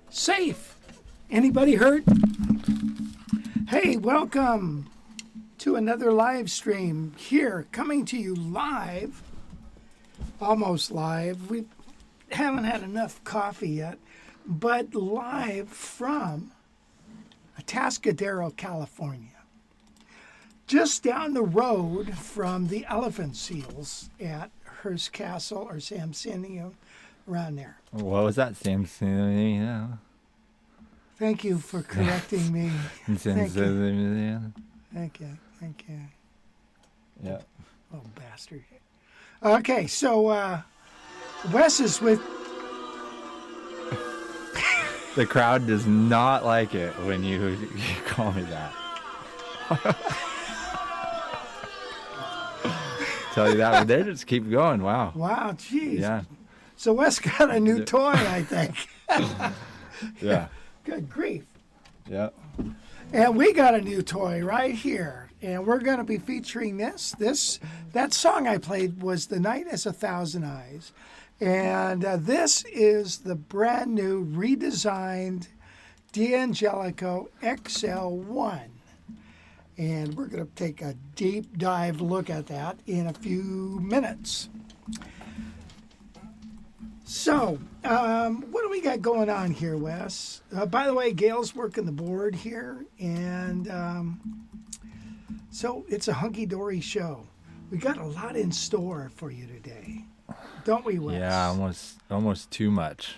Safe. Anybody hurt? Hey, welcome to another live stream here, coming to you live, almost live. We haven't had enough coffee yet, but live from Atascadero, California. Just down the road from the elephant seals at Hearst Castle or Samsonium, around there. What was that? Samsonium. Thank you for correcting me. Thank you. Thank you. Thank you. Yeah. Oh, bastard. Okay, so Wes is with... The crowd does not like it when you call me that. Tell you that, but they just keep going. Wow. Wow, geez. Yeah. So Wes got a new toy, I think. Yeah. Good grief. Yeah. And we got a new toy right here. And we're going to be featuring this. That song I played was The Night Has a Thousand Eyes. And this is the brand new redesigned D'Angelico XL1. And we're going to take a deep dive look at that in a few minutes. So, what do we got going on here, Wes? By the way, Gail's working the board here, and so it's a hunky-dory show. We got a lot in store for you today, don't we, Wes? Yeah, almost too much.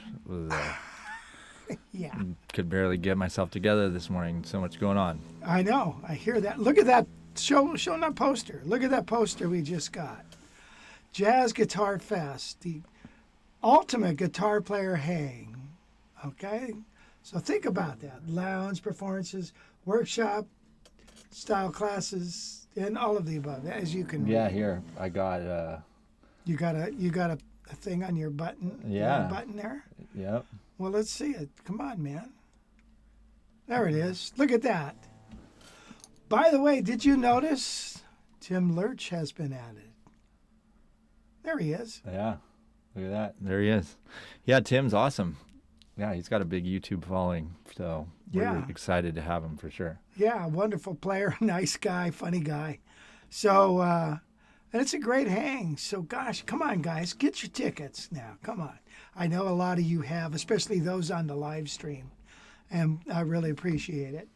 Yeah. Could barely get myself together this morning. So much going on. I know. I hear that. Look at that. Show that poster. Look at that poster we just got. Jazz Guitar Fest, the ultimate guitar player hang. Okay? So think about that. Lounge performances, workshop, style classes, and all of the above, as you can Yeah, read. here I got. You got a thing on your button? Yeah. You got a button there? Yep. Well, let's see it. Come on, man. There it is. Look at that. By the way, did you notice Tim Lurch has been added? There he is. Yeah. Look at that. There he is. Yeah, Tim's awesome. Yeah, he's got a big YouTube following, so we're Yeah. excited to have him for sure. Yeah, wonderful player, nice guy, funny guy. So, and it's a great hang. So, gosh, come on, guys, get your tickets now. Come on. I know a lot of you have, especially those on the live stream, and I really appreciate it.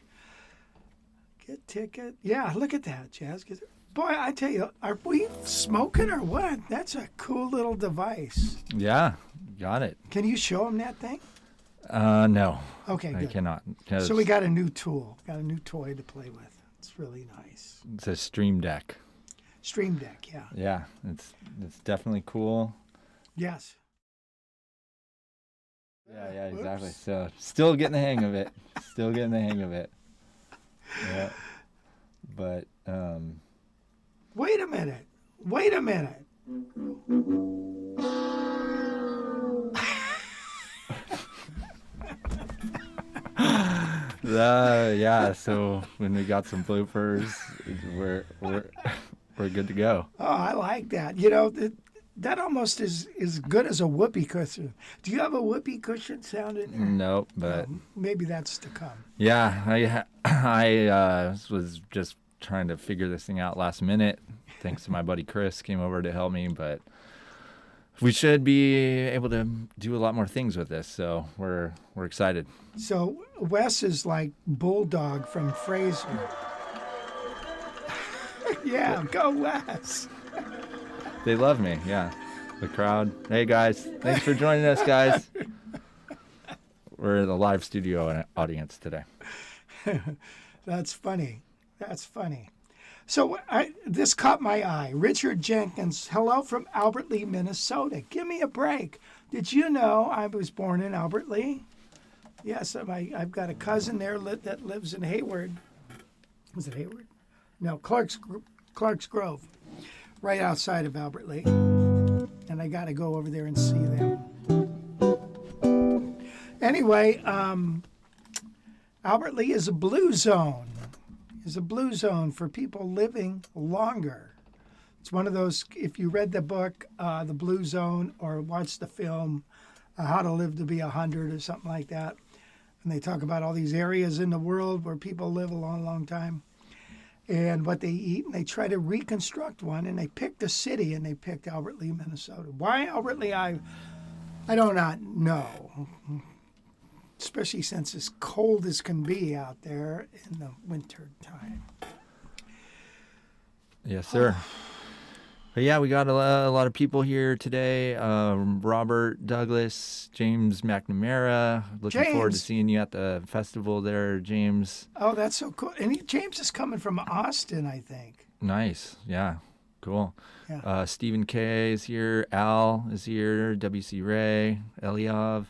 Get ticket. Yeah, look at that, Jazz. Boy, I tell you, are we smoking or what? That's a cool little device. Yeah, got it. Can you show them that thing? No, Okay, I good. cannot. 'Cause So we got a new tool, got a new toy to play with. It's really nice. It's a Stream Deck. Stream Deck, yeah. Yeah, it's definitely cool. Yes. Yeah, Whoops. exactly. So still getting the hang of it. Still getting the hang of it. Yeah. But Wait a minute. Wait a minute. yeah, so when we got some bloopers, we're good to go. Oh, I like that. You know, that almost is as good as a whoopee cushion. Do you have a whoopee cushion sound in there? Nope, but Maybe that's to come. yeah, I was just trying to figure this thing out last minute. Thanks to my buddy Chris, came over to help me, but we should be able to do a lot more things with this, so we're excited. So Wes is like Bulldog from Fraser. Yeah, go Wes. They love me, yeah. The crowd. Hey guys, thanks for joining us, guys. We're in the live studio audience today. That's funny. That's funny. So this caught my eye. Richard Jenkins, hello from Albert Lee, Minnesota. Give me a break. Did you know I was born in Albert Lee? Yes, I've got a cousin there that lives in Hayward. Was it Hayward? No, Clark's Grove, right outside of Albert Lee. And I got to go over there and see them. Anyway, Albert Lee is a blue zone. Is a blue zone for people living longer. It's one of those, if you read the book, The Blue Zone, or watched the film, How to Live to Be 100 or something like that, and they talk about all these areas in the world where people live a long, long time and what they eat, and they try to reconstruct one, and they picked a city, and they picked Albert Lee, Minnesota. Why Albert Lee? I do not know. Especially since it's cold as can be out there in the winter time. Yes, sir. But yeah, we got a lot of people here today. Robert Douglas, James McNamara. Looking forward to James. seeing you at the festival there, James. Oh, that's so cool. And James is coming from Austin, I think. Nice. Yeah. Cool. Yeah. Stephen K is here. Al is here. W.C. Ray. Eliav.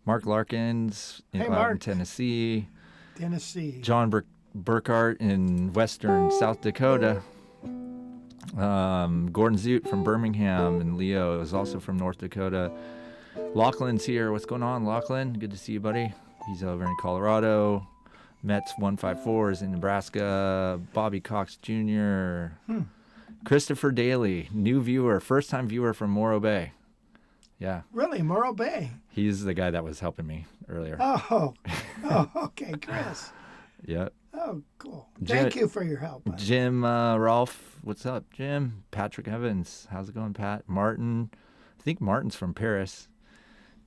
Mark Larkins Hey, in Mark. Tennessee. Tennessee. John Burkhart in western South Dakota. Gordon Zoot from Birmingham, and Leo is also from North Dakota. Lachlan's here. What's going on, Lachlan? Good to see you, buddy. He's over in Colorado. Mets 154 is in Nebraska. Bobby Cox Jr. Christopher Daly, new viewer, first-time viewer from Morro Bay. Yeah, Really, Morro Bay. he's the guy that was helping me earlier. Oh, okay, Chris. Yep. Oh, cool. Jim- Thank you for your help. Bud. Jim Rolfe, what's up, Jim? Patrick Evans, how's it going, Pat? Martin, I think Martin's from Paris.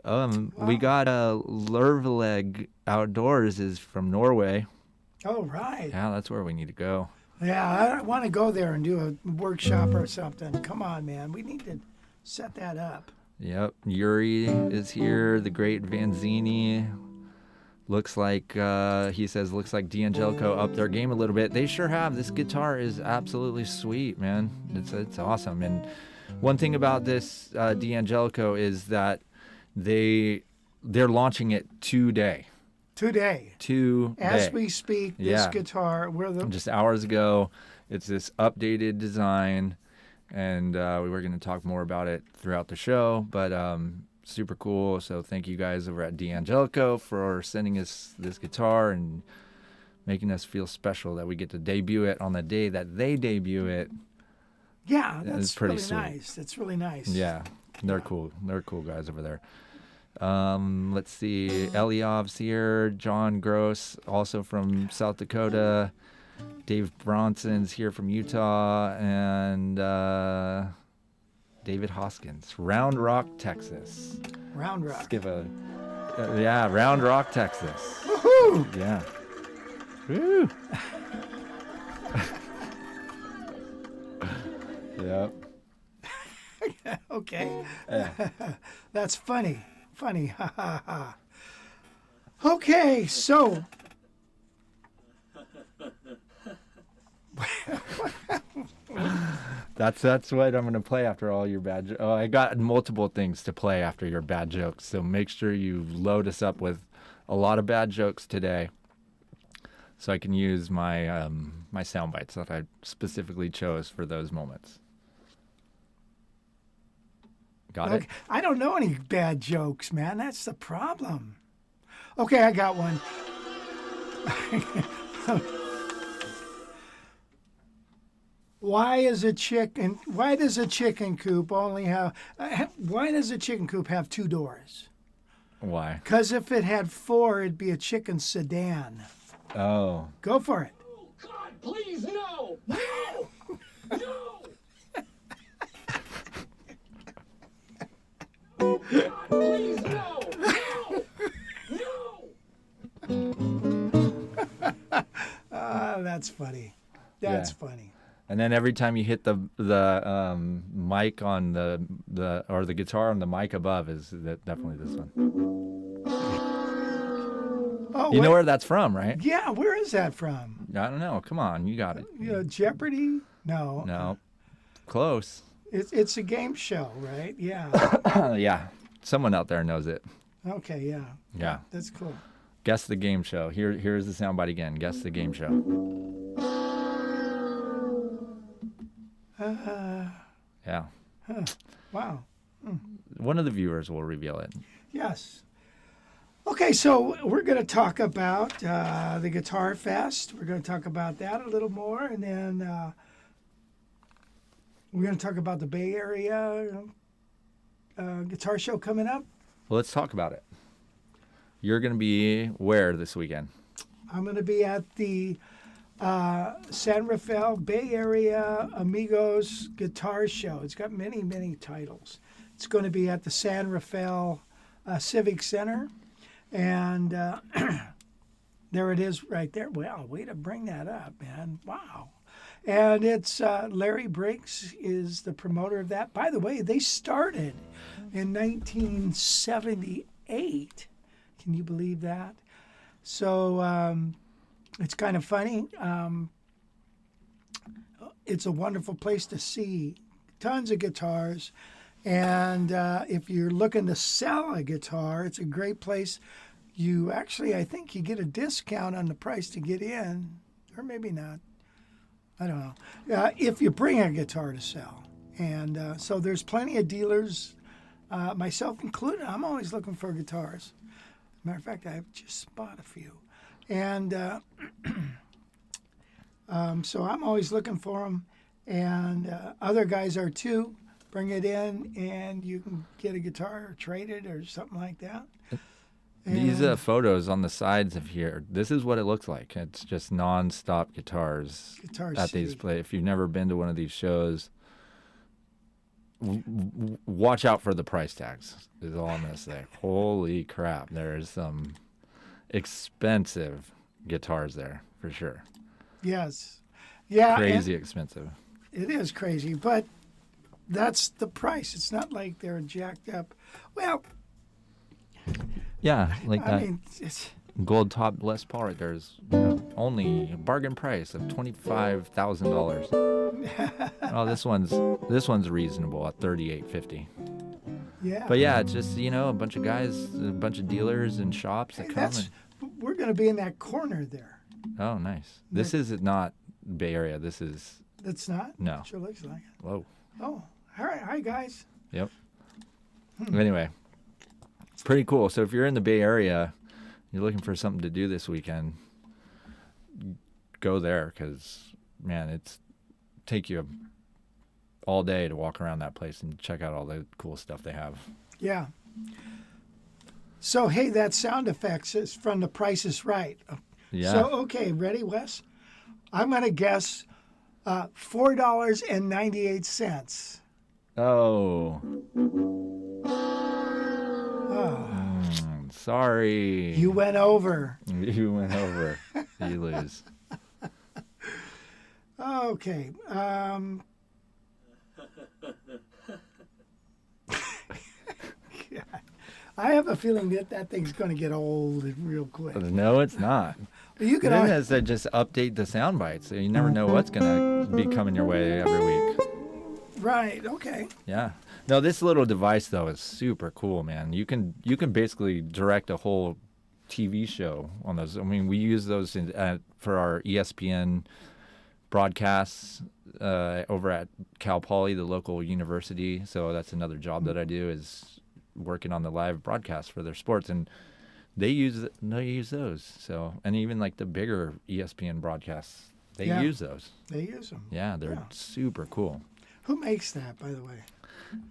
We got Lerveleg Outdoors is from Norway. Oh, right. Yeah, that's where we need to go. Yeah, I want to go there and do a workshop or something. Come on, man. We need to set that up. Yep. Yuri is here. The great Vanzini. Looks like, he says, looks like D'Angelico upped their game a little bit. They sure have. This guitar is absolutely sweet, man. It's awesome. And one thing about this D'Angelico is that they're launching it today. Today. As we speak, this guitar, just hours ago, it's this updated design, and we were going to talk more about it throughout the show, but super cool. So thank you guys over at D'Angelico for sending us this guitar and making us feel special that we get to debut it on the day that they debut it. Yeah, that's pretty really sweet. nice. It's really nice. Yeah, they're cool. They're cool guys over there. Let's see. Eliav's here. John Gross, also from South Dakota. Dave Bronson's here from Utah. And David Hoskins, Round Rock, Texas. Round Rock. Let's give a... Round Rock, Texas. Woohoo! Yeah. Woo! Yep. Okay. Yeah. That's funny. Funny. Ha ha ha. Okay, so. That's what I'm going to play after all your bad jokes. Oh, I got multiple things to play after your bad jokes, so make sure you load us up with a lot of bad jokes today so I can use my my sound bites that I specifically chose for those moments. Got it? I don't know any bad jokes, man. That's the problem. Okay, I got one. Why does a chicken coop only have why does a chicken coop have 2 doors? Why? Because if it had 4, it'd be a chicken sedan. Oh. Go for it. Oh, God, please, no! No! No! Oh, God, please, no! No! No! That's funny. That's funny. And then every time you hit the mic on the guitar on the mic above is definitely this one. Oh, You know where that's from, right? Yeah, where is that from? I don't know. Come on, you got it. Jeopardy? No. No, close. It's a game show, right? Yeah. Yeah, someone out there knows it. Okay, yeah. Yeah. That's cool. Guess the game show. Here's the soundbite again. Guess the game show. Yeah. Wow. One of the viewers will reveal it. Yes. Okay, so we're going to talk about the Guitar Fest. We're going to talk about that a little more, and then we're going to talk about the Bay Area guitar show coming up. Well, let's talk about it. You're going to be where this weekend? I'm going to be at the San Rafael Bay Area Amigos Guitar Show. It's got many, many titles. It's going to be at the San Rafael Civic Center. And there it is right there. Well, way to bring that up, man. Wow. And it's Larry Briggs is the promoter of that. By the way, they started in 1978. Can you believe that? So it's kind of funny. It's a wonderful place to see tons of guitars. And if you're looking to sell a guitar, it's a great place. You actually, I think you get a discount on the price to get in, or maybe not. I don't know. If you bring a guitar to sell. And so there's plenty of dealers, myself included. I'm always looking for guitars. Matter of fact, I've just bought a few. And so I'm always looking for them. And other guys are too. Bring it in, and you can get a guitar or trade it or something like that. These photos on the sides of here, this is what it looks like. It's just non-stop guitars Guitar at these City. places. If you've never been to one of these shows, watch out for the price tags is all I'm going to say. Holy crap. There's some expensive guitars there for sure. Yes. Yeah. Crazy expensive. It is crazy, but that's the price. It's not like they're jacked up. Well, Yeah, like I that mean, it's, gold top Les Paul right there is only a bargain price of $25,000. Oh, this one's reasonable at $38.50. yeah. But yeah, it's just a bunch of guys, a bunch of dealers and shops that Hey, come. we're going to be in that corner there. Oh, nice. This is not Bay Area. This is That's not? No. Sure looks like it. whoa. Oh, all right. Hi, guys. Yep. Anyway, pretty cool. So if you're in the Bay Area, you're looking for something to do this weekend, go there because, man, it's take you all day to walk around that place and check out all the cool stuff they have. Yeah. So, hey, that sound effects is from The Price is Right. Yeah. So, okay, ready, Wes? I'm going to guess $4.98. Oh. Oh, Sorry. you went over. You went over. You lose. Okay. I have a feeling that thing's going to get old real quick. No, it's not. You can Then always, as I just update the sound bites, so you never know what's gonna be coming your way every week. right? Okay. Yeah. No, this little device though is super cool, man. You can basically direct a whole TV show on those. I mean, we use those for our ESPN broadcasts over at Cal Poly, the local university. So that's another job that I do is working on the live broadcast for their sports, and they use those. So, and even like the bigger ESPN broadcasts, they Yeah. use those. They use them. Yeah, they're Yeah. super cool. Who makes that, by the way?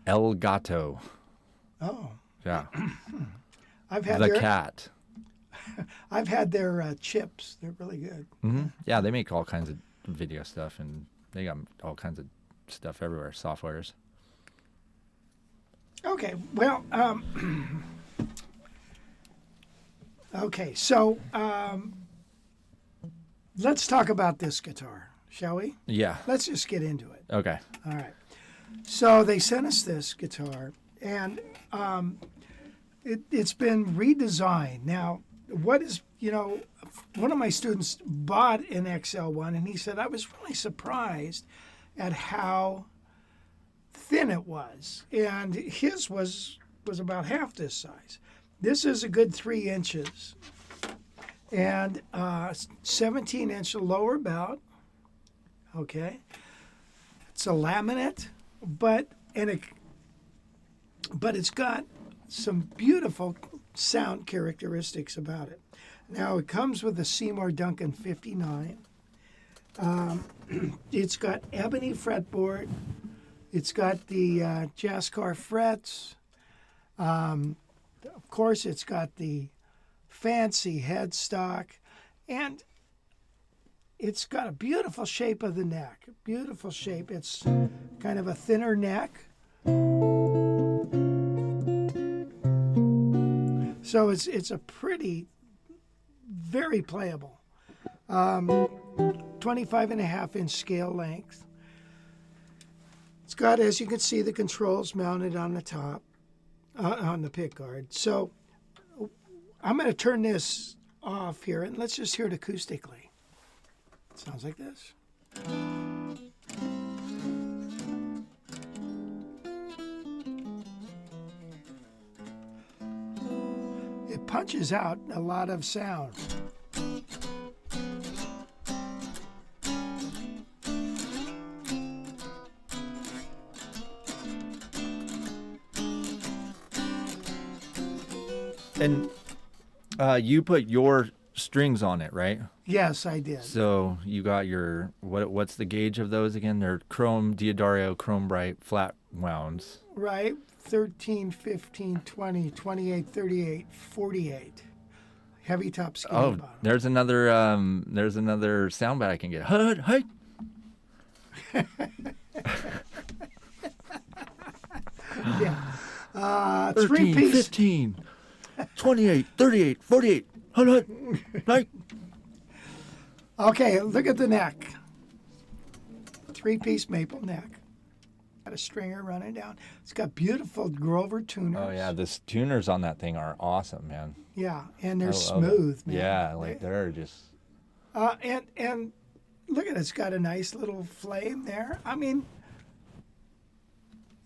El Gato. Oh, Yeah. I've had The their cat. I've had their chips. They're really good. Yeah, they make all kinds of video stuff, and they got all kinds of stuff everywhere, softwares. Okay. Well. Okay. So let's talk about this guitar, shall we? Yeah. Let's just get into it. Okay. All right. So they sent us this guitar, and it's been redesigned. Now, what is, one of my students bought an XL1, and he said, I was really surprised at how thin it was. And his was about half this size. This is a good 3 inches. And 17-inch lower belt. Okay. It's a laminate, but it's got some beautiful sound characteristics about it. Now it comes with a Seymour Duncan 59. It's got ebony fretboard. It's got the Jazzcar frets. Of course, it's got the fancy headstock, and it's got a beautiful shape of the neck. Beautiful shape. It's kind of a thinner neck. So it's a pretty, very playable. 25.5-inch scale length. It's got, as you can see, the controls mounted on the top, on the pick guard. So I'm going to turn this off here, and let's just hear it acoustically. It sounds like this. It punches out a lot of sound. And you put your strings on it, right? Yes, I did. So you got your what's the gauge of those again? They're chrome D'Addario chrome bright flat wounds. Right? 13, 15, 20, 28, 38, 48. Heavy top scale Oh, bottom. there's another soundbite I can get. Hey. Yeah. 13, Three-piece. 15, 28, 38, 48, 100, like. Okay, look at the neck. Three-piece maple neck. Got a stringer running down. It's got beautiful Grover tuners. Oh yeah, the tuners on that thing are awesome, man. Yeah, and they're I love smooth, it. man. Yeah, like they're just. And look at it. It's got a nice little flame there. I mean,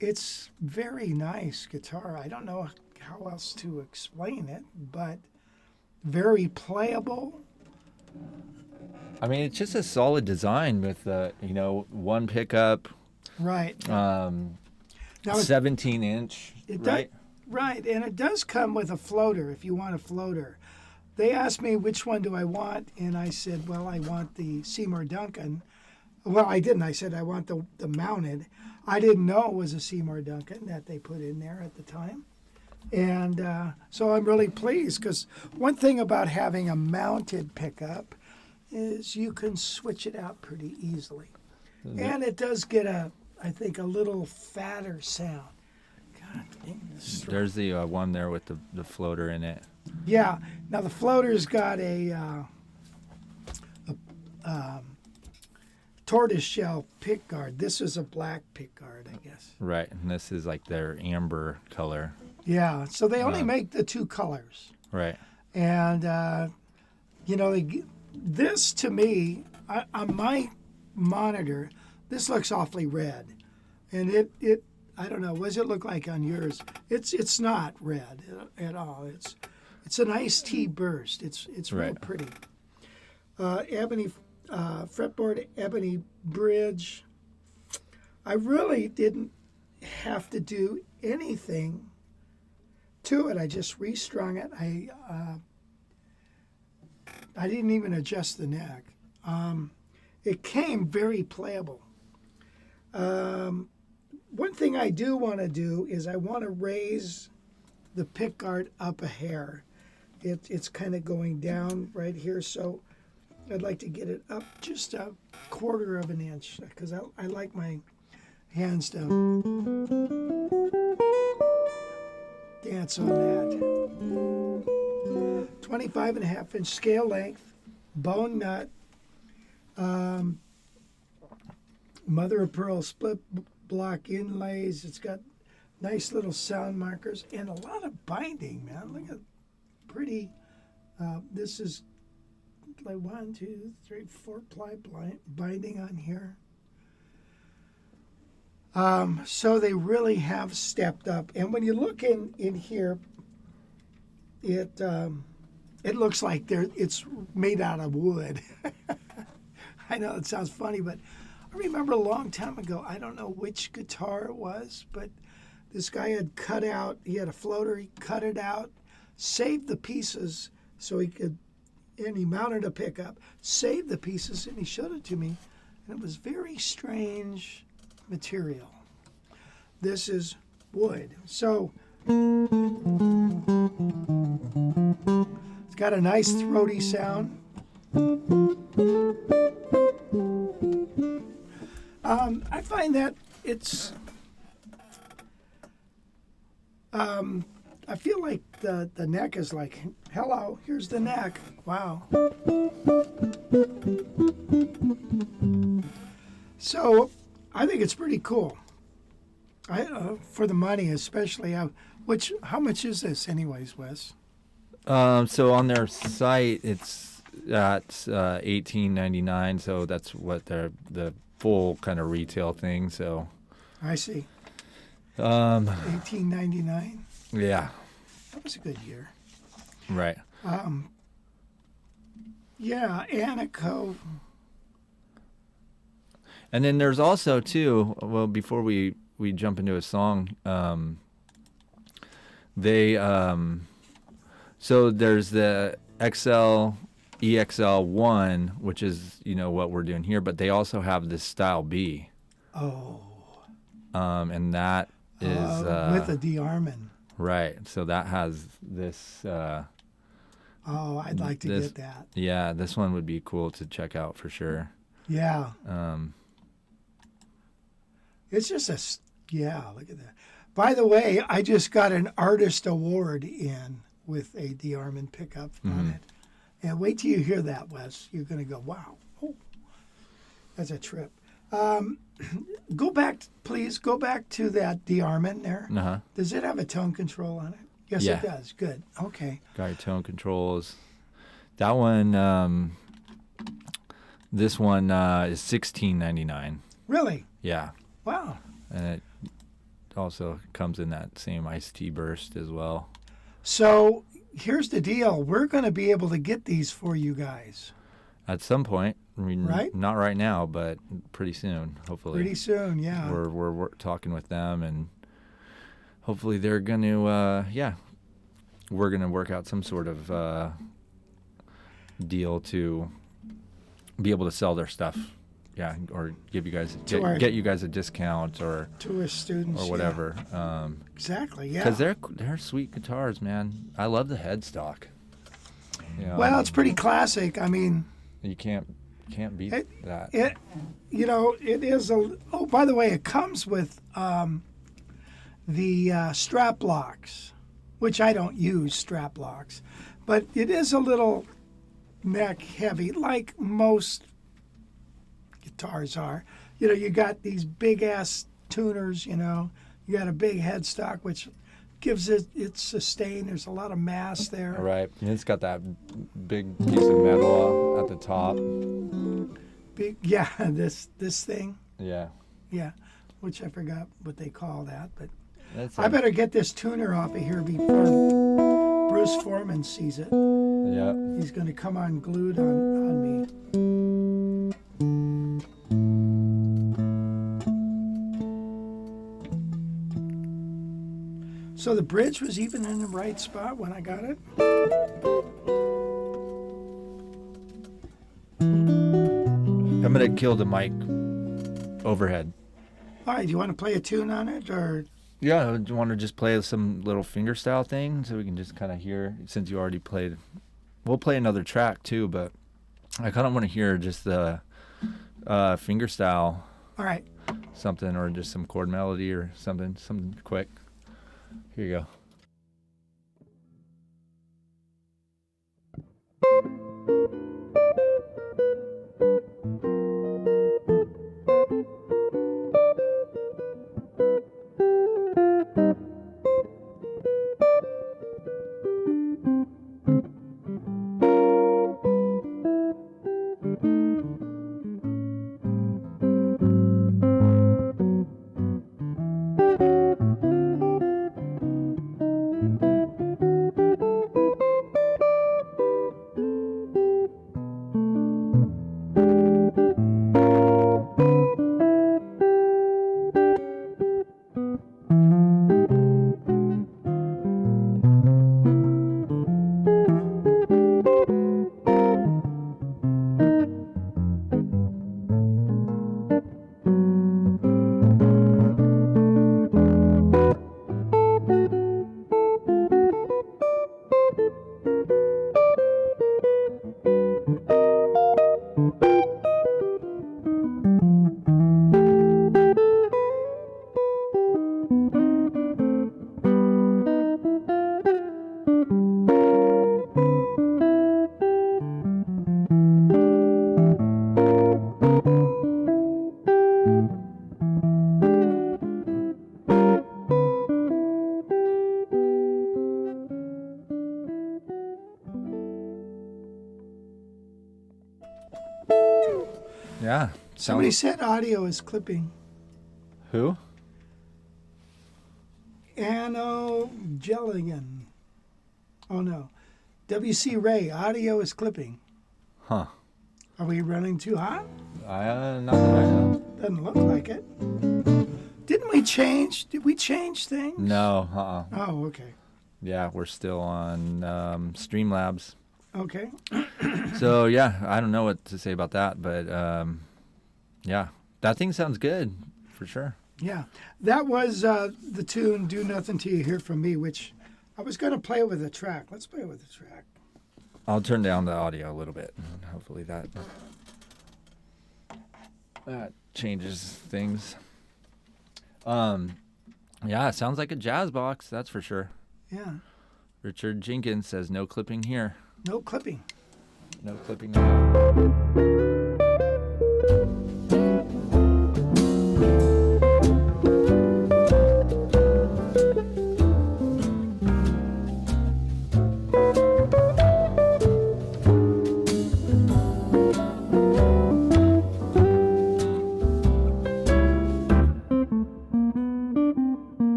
it's very nice guitar. I don't know how else to explain it, but very playable. I mean, it's just a solid design with one pickup, Right. Now it 17-inch, right? Right, and it does come with a floater if you want a floater. They asked me which one do I want, and I said, well, I want the Seymour Duncan. Well, I didn't. I said I want the mounted. I didn't know it was a Seymour Duncan that they put in there at the time. And so I'm really pleased because one thing about having a mounted pickup is you can switch it out pretty easily. And it does get I think, a little fatter sound. God dang this. There's the one there with the floater in it. Yeah. Now the floater's got a tortoiseshell pick guard. This is a black pick guard, I guess. Right, and this is like their amber color. Yeah. So they only make the two colors. Right. And, this to me, on my monitor, this looks awfully red. And it I don't know, what does it look like on yours? It's not red at all. It's a nice tea burst. It's real Right. pretty. Ebony fretboard, ebony bridge. I really didn't have to do anything to it. I just restrung it. I didn't even adjust the neck. It came very playable. One thing I do want to do is I want to raise the pick guard up a hair. It's kind of going down right here, so I'd like to get it up just a quarter of an inch because I like my hands to dance on that. 25.5-inch scale length, bone nut, mother of pearl split block inlays. It's got nice little sound markers and a lot of binding, man. Look at pretty. This is like 1, 2, 3, 4 ply binding on here. So they really have stepped up. And when you look in here, it looks like it's made out of wood. I know it sounds funny, but I remember a long time ago, I don't know which guitar it was, but this guy had he had a floater, he cut it out, saved the pieces so he could, and he mounted a pickup, saved the pieces, and he showed it to me, and it was very strange material. This is wood. So it's got a nice throaty sound. I find that it's I feel like the neck is like, hello, here's the neck. Wow. So I think it's pretty cool. For the money especially. How much is this anyways, Wes? So on their site, it's at $18.99. So that's what the full kind of retail thing. So I see. $18.99. Yeah. That was a good year. Right. Yeah, Anico. And then there's also too. Well, before we jump into a song, so there's the XL EXL-1, which is what we're doing here, but they also have this style B. Oh. And that is with a de-arming. Right. So that has this. I'd like to get that. Yeah, this one would be cool to check out for sure. Yeah. It's just look at that. By the way, I just got an artist award in with a DeArmond pickup on it. And wait till you hear that, Wes. You're going to go, wow. Oh, that's a trip. Go back, please. Go back to that DeArmond there. Uh-huh. Does it have a tone control on it? Yes, Yeah. it does. Good. Okay. Got your tone controls. That one, this one is $16.99. Really? Yeah. Wow. And it also comes in that same iced tea burst as well. So here's the deal. We're going to be able to get these for you guys At some point, I mean, Right? not right now, but pretty soon, hopefully. pretty soon. Yeah. We're talking with them, and hopefully they're going to, we're going to work out some sort of deal to be able to sell their stuff. Yeah, or give you guys get you guys a discount or Tourist students. or whatever. Exactly. Yeah. Because they're sweet guitars, man. I love the headstock. You know, Well, it's pretty classic. I mean, you can't beat that. it is a. Oh, by the way, it comes with the strap locks, which I don't use strap locks, but it is a little neck heavy, like most guitars are. You know, you got these big ass tuners. You know, you got a big headstock, which gives it its sustain. There's a lot of mass there. Right. And it's got that big piece of metal at the top. Big, yeah. This thing, Yeah. yeah, which I forgot what they call that, but. That's I better get this tuner off of here before Bruce Foreman sees it. Yeah. He's going to come unglued on me. So the bridge was even in the right spot when I got it? I'm going to kill the mic overhead. All right, do you want to play a tune on it? Or Yeah, do you want to just play some little fingerstyle thing so we can just kind of hear, since you already played. We'll play another track too, but I kind of want to hear just the fingerstyle, all right. something, or just some chord melody or something quick. Here you go. Yeah. Somebody said audio is clipping. Who? Anno Jelligan. Oh no. WC Ray, audio is clipping. Huh. Are we running too hot? Not that I know. Doesn't look like it. Didn't we change? Did we change things? No. Oh, okay. Yeah, we're still on Streamlabs. Okay. So yeah, I don't know what to say about that, but yeah, that thing sounds good for sure. Yeah. That was the tune Do Nothing Till You Hear From Me, which I was going to play with a track. Let's play with a track. I'll turn down the audio a little bit. Hopefully that changes things. Yeah, sounds like a jazz box, that's for sure. Yeah. Richard Jenkins says no clipping here. No clipping. No clipping at all.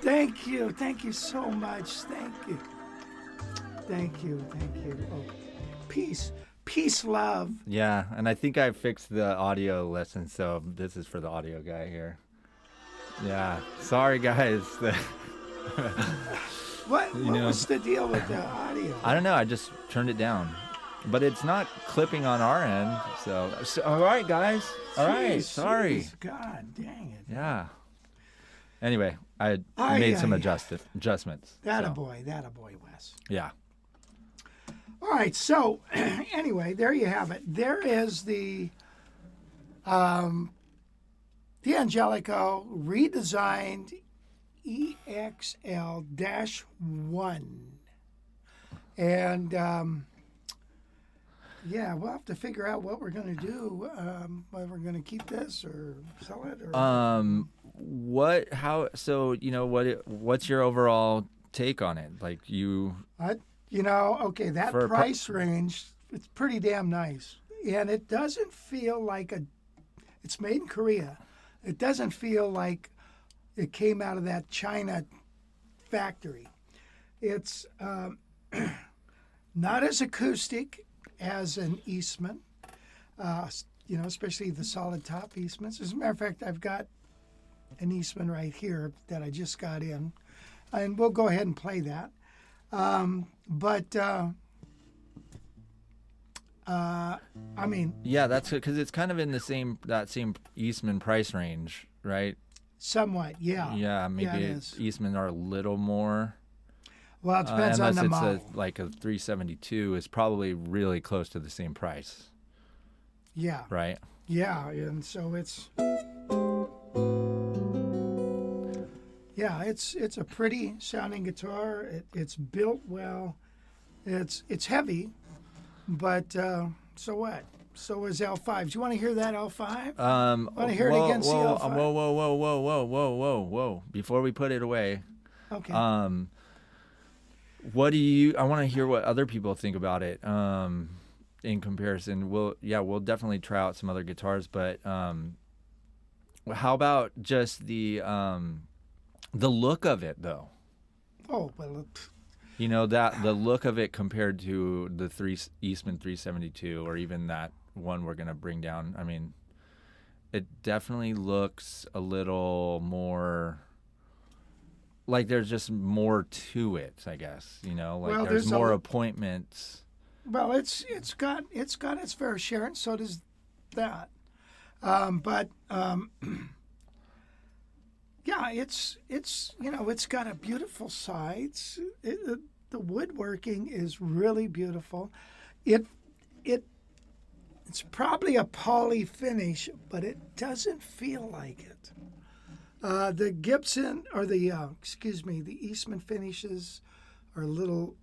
Thank you. Thank you so much. Thank you. Thank you. Thank you. Oh, peace. Peace, love. Yeah, and I think I fixed the audio lesson, so this is for the audio guy here. Yeah, sorry guys. What was the deal with the audio? I don't know. I just turned it down, but it's not clipping on our end. So all right, guys. All right. Jeez, Sorry. jeez, God dang it. Yeah. Anyway, I made some adjustments. That a so, boy, Wes. Yeah. All right, so anyway, there you have it. There is the D'Angelico redesigned EXL-1. And yeah, we'll have to figure out what we're going to do. Whether we're going to keep this or sell it. Or What's your overall take on it? Like okay, that price range, it's pretty damn nice. And it doesn't feel like it's made in Korea. It doesn't feel like it came out of that China factory. It's not as acoustic as an Eastman, especially the solid top Eastmans. As a matter of fact, I've got an Eastman right here that I just got in, and we'll go ahead and play that. Yeah, that's because it's kind of in that same Eastman price range, right? Somewhat, yeah. Yeah, maybe Eastman are a little more. Well, it depends on the model. Like a 372 is probably really close to the same price. Yeah. Right? Yeah, and so it's a pretty sounding guitar. It's built well. It's heavy, but so what? So is L5. Do you want to hear that L5? Want to hear it against the L5? Whoa. Before we put it away. Okay. I want to hear what other people think about it in comparison. We'll definitely try out some other guitars, but how about just the look of it though? Oh, well, that the look of it compared to the Eastman 372 or even that one we're going to bring down. I mean, it definitely looks a little more like there's just more to it, I guess, there's more appointments. Well, it's got its fair share, and so does that. Yeah, it's got a beautiful sides. The woodworking is really beautiful. It's probably a poly finish, but it doesn't feel like it. The Gibson or the Eastman finishes are a little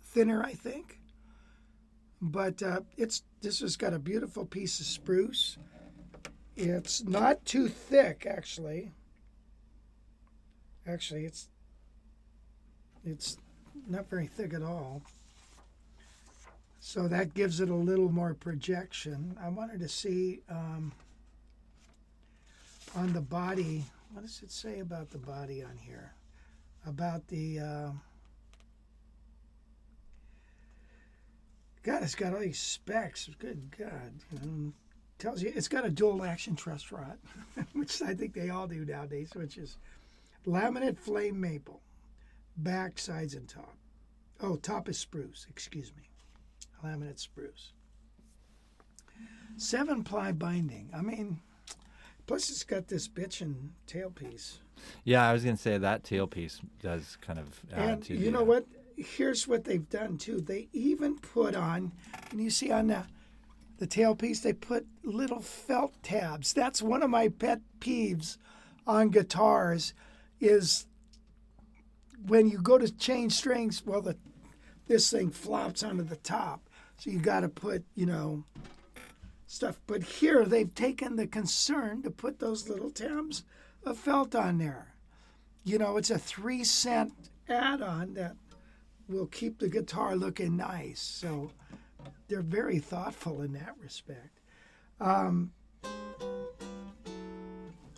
thinner, I think. But this has got a beautiful piece of spruce. It's not too thick, actually. Actually, it's not very thick at all. So that gives it a little more projection. I wanted to see on the body, what does it say about the body on here? About the God, it's got all these specs. Good God. Tells you it's got a dual action truss rod, which I think they all do nowadays, which is laminate flame maple, back, sides, and top. Oh, top is spruce, excuse me. Laminate spruce. 7-ply binding. I mean, plus it's got this bitchin' tailpiece. Yeah, I was going to say that tailpiece does kind of add to you know what? Here's what they've done, too. They even put on, and you see on the tailpiece, they put little felt tabs. That's one of my pet peeves on guitars is when you go to change strings, well, this thing flops onto the top. So you got to put, stuff. But here they've taken the concern to put those little tabs of felt on there. It's a 3-cent add-on that will keep the guitar looking nice. So they're very thoughtful in that respect.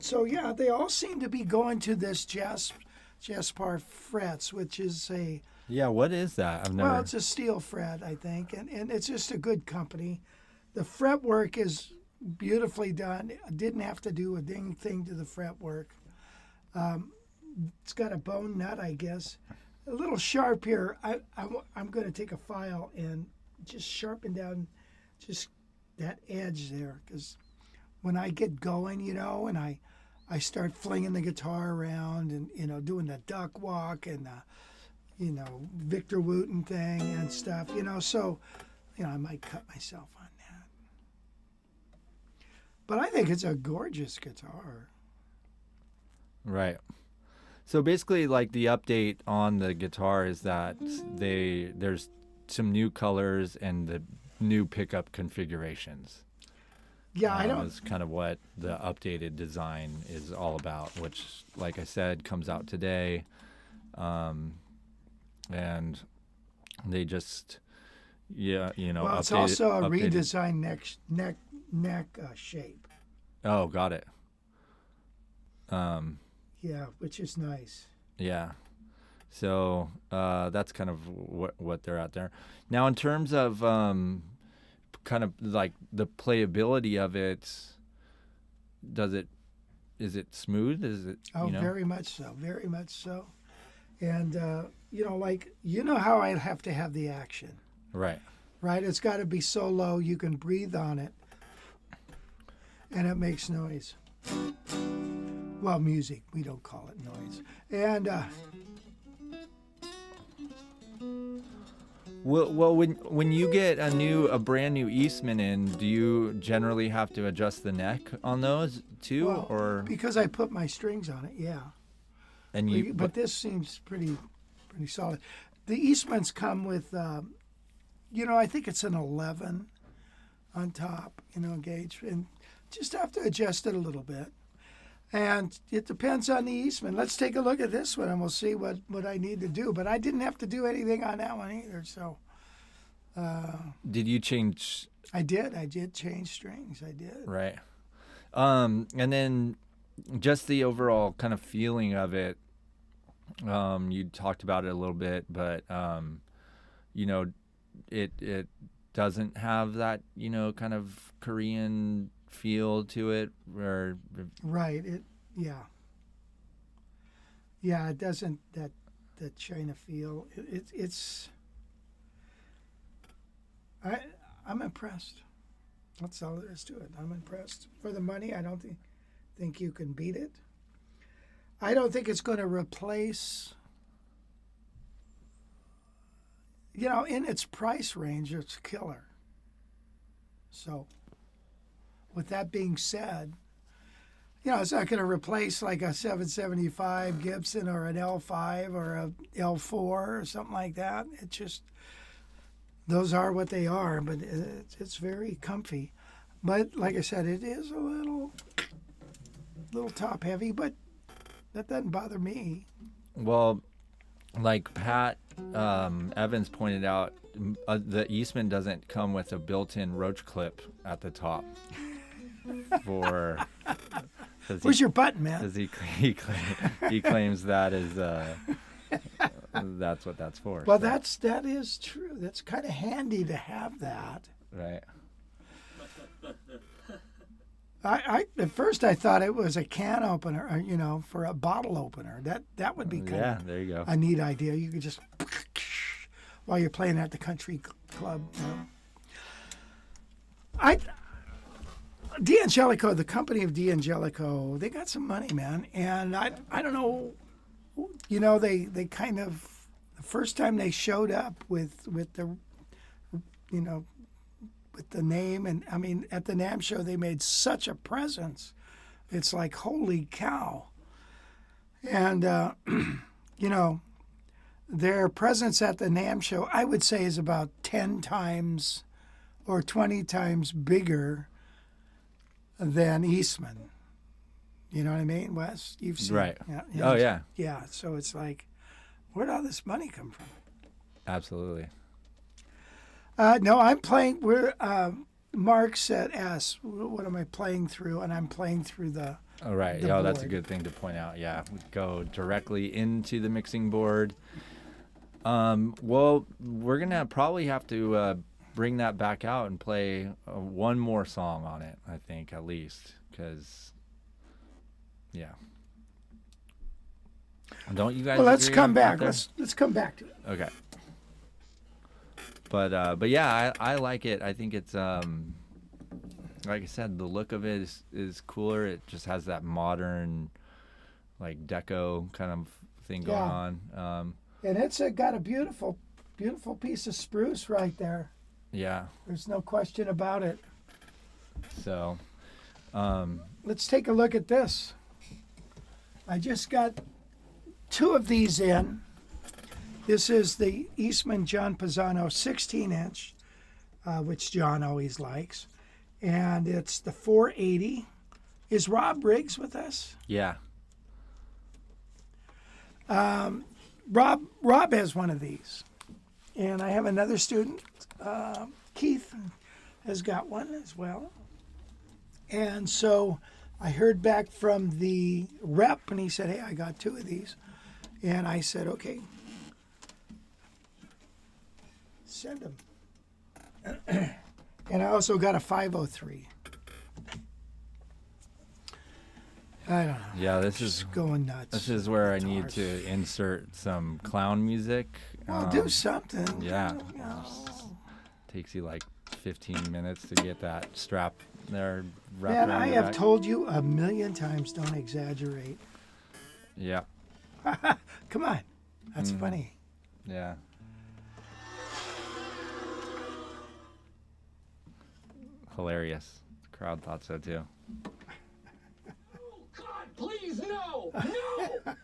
So yeah, they all seem to be going to this Jaspar frets, which is a... Yeah, what is that? Well, it's a steel fret, I think, and it's just a good company. The fretwork is beautifully done. I didn't have to do a dang thing to the fretwork. It's got a bone nut, I guess. A little sharp here. I'm going to take a file and just sharpen down just that edge there, because when I get going, and I start flinging the guitar around and, doing the duck walk and Victor Wooten thing and stuff, so, I might cut myself on that. But I think it's a gorgeous guitar. Right. So basically, like, the update on the guitar is that there's some new colors and the new pickup configurations. Yeah, I don't. Is kind of what the updated design is all about, which, like I said, comes out today. And they just, Well, it's updated, also a updated. redesigned neck shape. Oh, got it. Yeah, which is nice. Yeah. So that's kind of what they're out there. Now, in terms of kind of like the playability of it, is it smooth? Is it? Oh, very much so. Very much so. And, how I have to have the action. Right. Right? It's got to be so low you can breathe on it. And it makes noise. Well, music. We don't call it noise. And Well, when you get a brand new Eastman in, do you generally have to adjust the neck on those too, or because I put my strings on it, yeah. and you? But this seems pretty solid. The Eastmans come with, I think it's an 11 on top, gauge, and just have to adjust it a little bit. And it depends on the Eastman. Let's take a look at this one, and we'll see what I need to do. But I didn't have to do anything on that one either. So. Did you change? I did change strings. I did. Right. And then just the overall kind of feeling of it. You talked about it a little bit, but it doesn't have that kind of Korean feel to it, or right. It doesn't that China feel. It's I'm impressed. That's all there is to it. I'm impressed. For the money, I don't think you can beat it. I don't think it's going to replace, in its price range, it's killer. So, with that being said, it's not going to replace like a 775 Gibson or an L5 or a L4 or something like that. It just, those are what they are, but it's very comfy. But like I said, it is a little top heavy, but that doesn't bother me. Well, like Pat Evans pointed out, the Eastman doesn't come with a built-in roach clip at the top. Where's your button, man? Because he claims that is that's what that's for. Well, so. that is true. That's kind of handy to have that. Right. I at first I thought it was a can opener, for a bottle opener. That would be kind of there you go. a neat idea. You could just while you're playing at the country club. D'Angelico, the company of D'Angelico, they got some money, man, and I don't know, they kind of, the first time they showed up with the with the name, and I mean at the NAMM show they made such a presence. It's like, holy cow. And their presence at the NAMM show, I would say, is about 10 times or 20 times bigger than Eastman. You know what I mean, Wes? You've seen Right. Yeah, Oh, yeah. Yeah, so it's like, where'd all this money come from? Absolutely. No, I'm playing. Mark said, asked, what am I playing through? And I'm playing through the. All right. the Yeah, that's a board. good thing to point out. Yeah, we go directly into the mixing board. Well, we're gonna probably have to bring that back out and play one more song on it. I think at least, because yeah. Don't you guys? Well, let's agree come out back. there? Let's come back to it. Okay. But yeah, I like it. I think it's like I said, the look of it is cooler. It just has that modern, like deco kind of thing going on. And it's got a beautiful, beautiful piece of spruce right there. Yeah. There's no question about it. So, Let's take a look at this. I just got 2 of these in. This is the Eastman John Pisano 16-inch, which John always likes. And it's the 480. Is Rob Riggs with us? yeah. Rob has one of these. And I have another student, Keith, has got one as well. And so I heard back from the rep, and he said, hey, I got 2 of these. And I said, okay, send them. And I also got a 503. I don't know. Yeah, this Just is going nuts. this is where I need to insert some clown music. Well, do something. Yeah. You know. Takes you like 15 minutes to get that strap there wrapped Man, around I your have neck. told you a million times, don't exaggerate. Yeah. Come on. That's funny. Yeah. Hilarious. The crowd thought so too. Oh, God, please, no! No!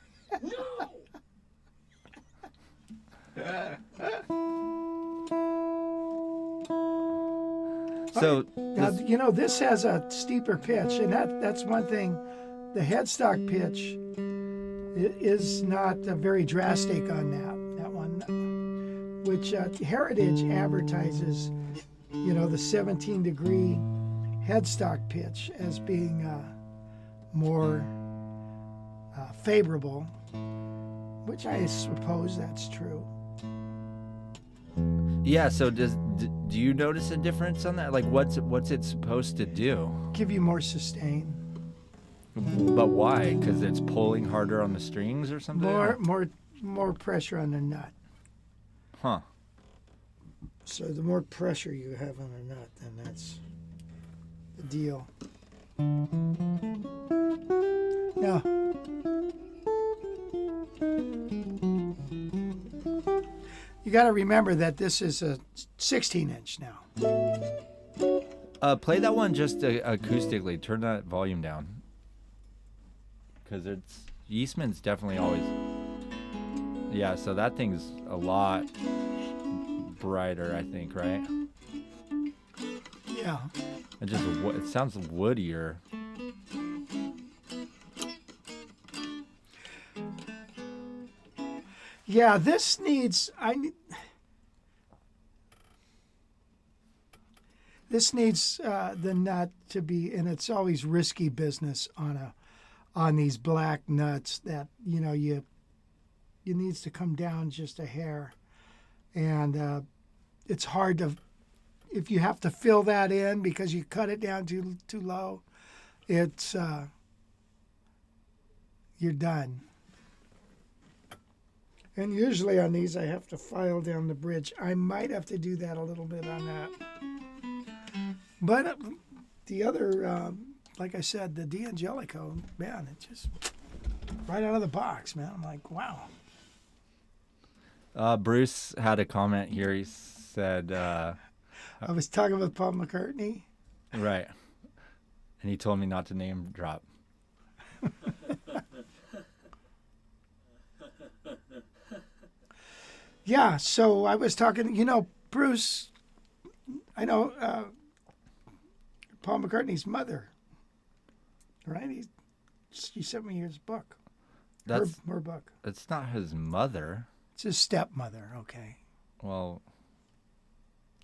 No! So Now, this- you know, this has a steeper pitch, and that's one thing. The headstock pitch is not very drastic on that one, which Heritage advertises, you know, the 17-degree headstock pitch as being more favorable, which I suppose that's true. yeah, so do you notice a difference on that? Like what's it supposed to do? Give you more sustain, But why? Cuz it's pulling harder on the strings or something? more pressure on the nut. Huh. So the more pressure you have on a nut, then that's the deal. Now, you got to remember that this is a 16-inch now. Play that one just acoustically. Turn that volume down. Cuz it's Eastman's definitely always. Yeah, so that thing's a lot brighter, I think, right? Yeah. It sounds woodier. Yeah, this needs the nut to be, and it's always risky business on these black nuts that you needs to come down just a hair, and it's hard to, if you have to fill that in because you cut it down too low, it's you're done. And usually on these, I have to file down the bridge. I might have to do that a little bit on that. But the other, like I said, the D'Angelico, man, it's just right out of the box, man. I'm like, wow. Bruce had a comment here. He said, I was talking with Paul McCartney. right. And he told me not to name drop. Yeah, so I was talking, Bruce, I know Paul McCartney's mother, right? She sent me his book, her book. It's not his mother. It's his stepmother, okay. Well,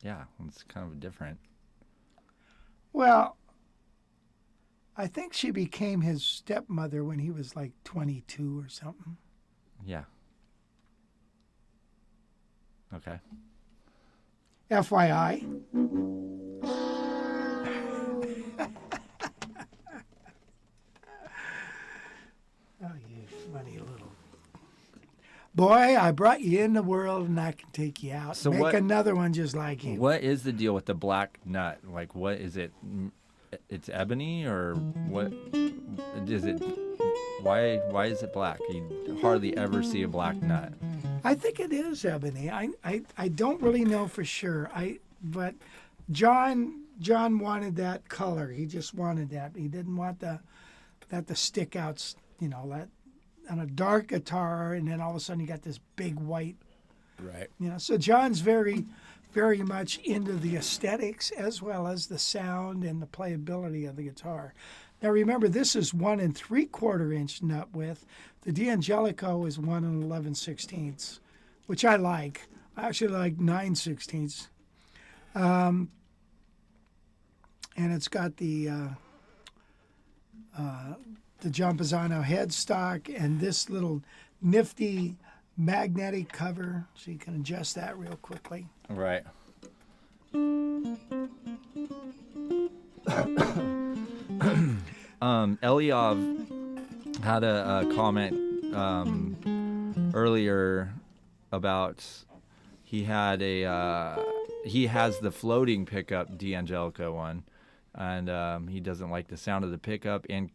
yeah, it's kind of different. Well, I think she became his stepmother when he was like 22 or something. Yeah. Okay. FYI. Oh, you funny little boy! I brought you in the world, and I can take you out. So Make what- another one just like you. What is the deal with the black nut? Like, what is it? It's ebony, or what is it? Why is it black? You hardly ever see a black nut. I think it is ebony. I don't really know for sure. But John wanted that color. He just wanted that. He didn't want the stick outs, that on a dark guitar, and then all of a sudden you got this big white. Right. So John's very, very much into the aesthetics as well as the sound and the playability of the guitar. Now remember, this is 1 3/4 inch nut width. The D'Angelico is 1 11/16, which I like. I actually like 9/16. And it's got the Giampazano headstock and this little nifty magnetic cover, so you can adjust that real quickly. Right. Eliav had a comment earlier about he has the floating pickup D'Angelico one, and he doesn't like the sound of the pickup, and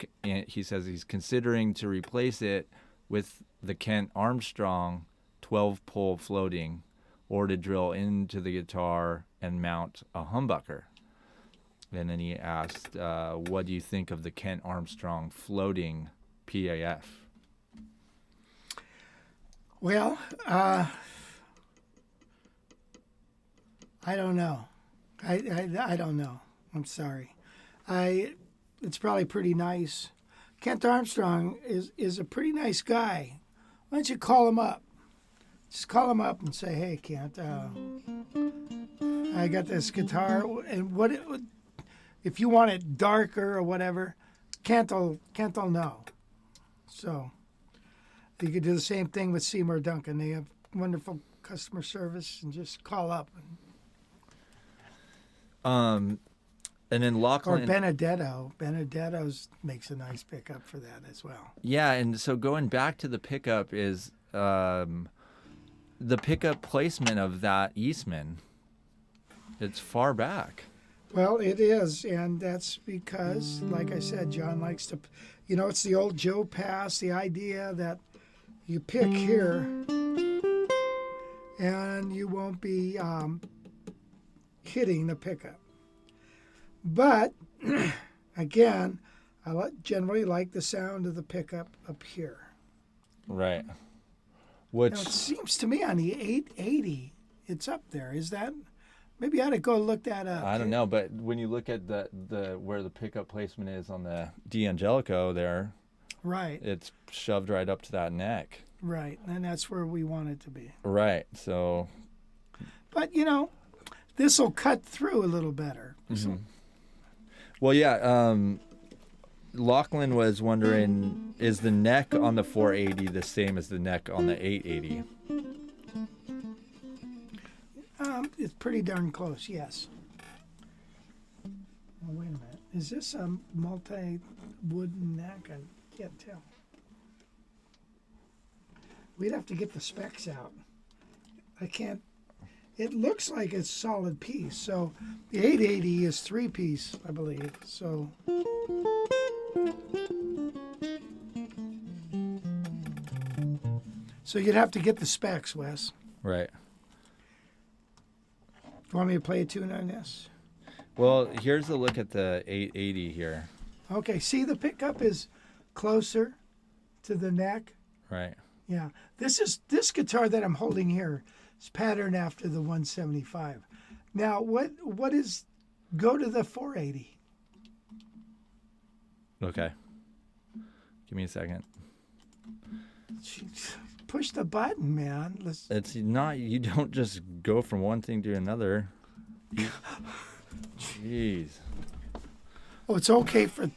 he says he's considering to replace it with the Kent Armstrong 12-pole floating, or to drill into the guitar and mount a humbucker. And then he asked, what do you think of the Kent Armstrong floating PAF? Well, I don't know. I don't know. I'm sorry. It's probably pretty nice. Kent Armstrong is a pretty nice guy. Why don't you call him up? Just call him up and say, hey, Kent, I got this guitar, and if you want it darker or whatever, Kent will know. So you could do the same thing with Seymour Duncan. They have wonderful customer service, and just call up. And then Lachlan. Or Benedetto. Benedetto's makes a nice pickup for that as well. Yeah, and so going back to the pickup is the pickup placement of that Eastman. It's far back. Well, it is, and that's because, like I said, John likes to, it's the old Joe pass, the idea that you pick here and you won't be hitting the pickup. But, again, I generally like the sound of the pickup up here. Right. Now, it seems to me on the 880, it's up there. Is that... Maybe I ought to go look that up. I don't know, but when you look at the where the pickup placement is on the D'Angelico there, right, it's shoved right up to that neck. Right, and that's where we want it to be. Right, so. But this will cut through a little better. Mm-hmm. So. Well, yeah. Lachlan was wondering, is the neck on the 480 the same as the neck on the 880? It's pretty darn close, yes. Well, wait a minute. Is this a multi-wooden neck? I can't tell. We'd have to get the specs out. I can't. It looks like it's solid piece. So the 880 is 3-piece, I believe. So. So you'd have to get the specs, Wes. Right. You want me to play a tune on this? Well, here's a look at the 880 here. Okay, see the pickup is closer to the neck. Right. Yeah, this guitar that I'm holding here is patterned after the 175. Now, what is? Go to the 480. Okay. Give me a second. Jeez, push the button, man. It's not. You don't just go from one thing to another. Jeez. Oh, it's okay for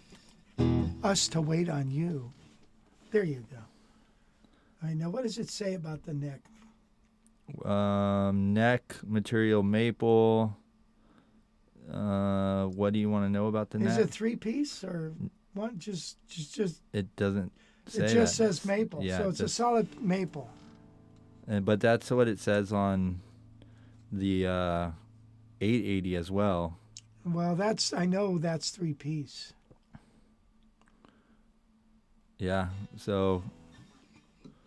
us to wait on you. There you go. All right, now what does it say about the neck? Neck material maple. What do you want to know about the neck? Is it 3-piece or one? Just. It doesn't say It just that. says maple, Yeah, so it's a solid maple. But that's what it says on the 880 as well. Well, I know that's 3-piece. Yeah, so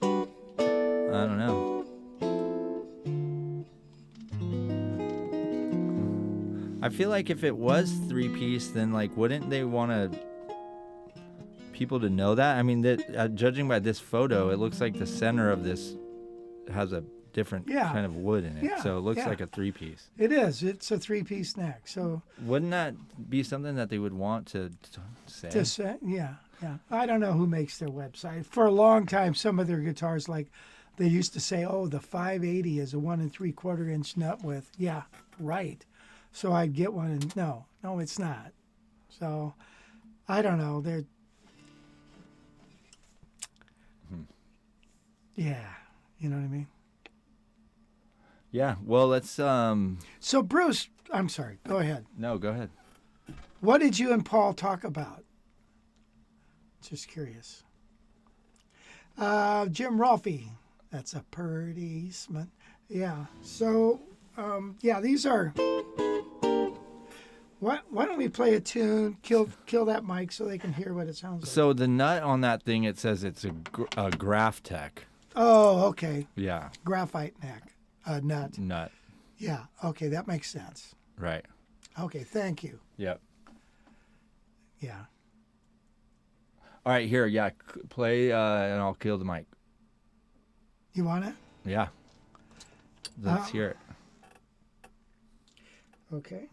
I don't know. I feel like if it was 3-piece, then like wouldn't they want people to know that? I mean, that judging by this photo, it looks like the center of this has a different kind of wood in it. Yeah, So it looks yeah. like a 3-piece. It is. It's a 3-piece neck. So Wouldn't that be something that they would want to say? to say, yeah. I don't know who makes their website. For a long time, some of their guitars, like they used to say, "Oh, the 580 is a 1 3/4 inch nut width." Yeah, right. So I'd get one, and no, it's not. So I don't know. They're yeah, you know what I mean. Yeah. Well, let's. So Bruce, I'm sorry. Go ahead. No, go ahead. What did you and Paul talk about? Just curious. Jim Rolfe. That's a pretty Eastman. Yeah. So, these are. Why don't we play a tune? Kill that mic so they can hear what it sounds like. So the nut on that thing, it says it's a Graph Tech. Oh, okay. Yeah. Graphite neck. Nut. Nut. Yeah. Okay, that makes sense. Right. Okay, thank you. Yep. Yeah. All right, here, yeah, play, and I'll kill the mic. You want it? Yeah. Let's hear it. Okay.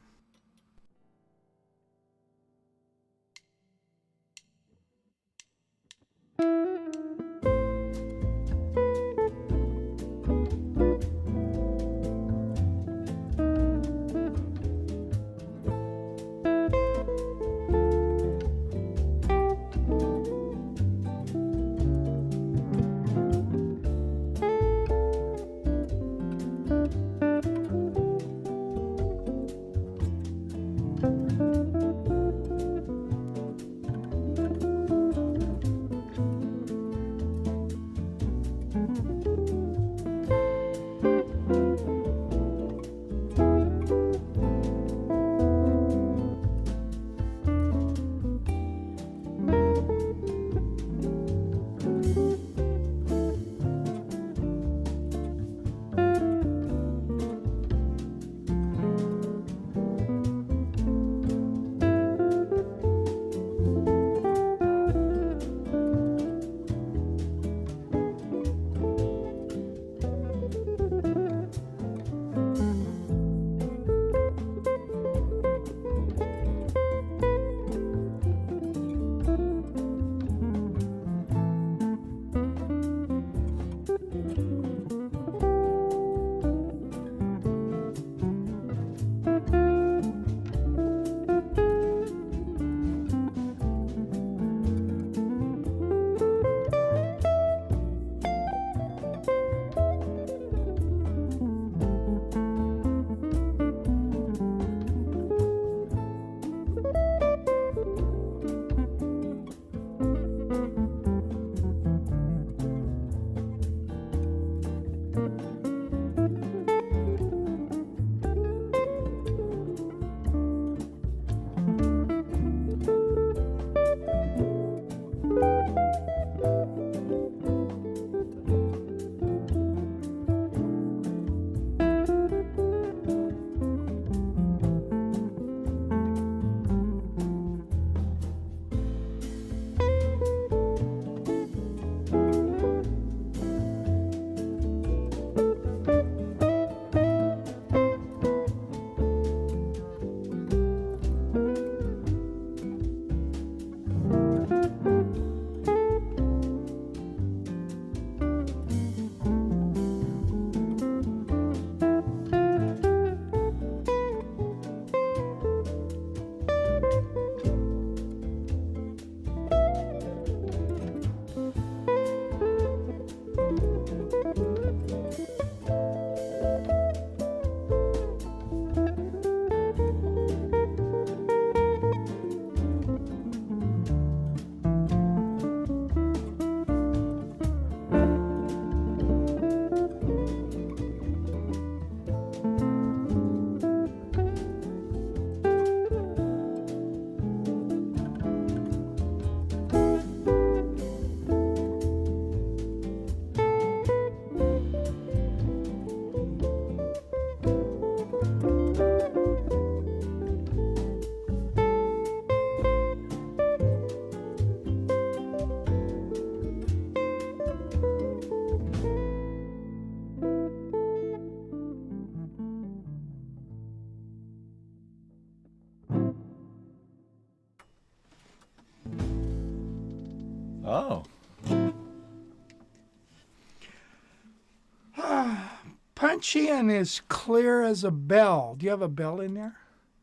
crunchy and as clear as a bell. Do you have a bell in there?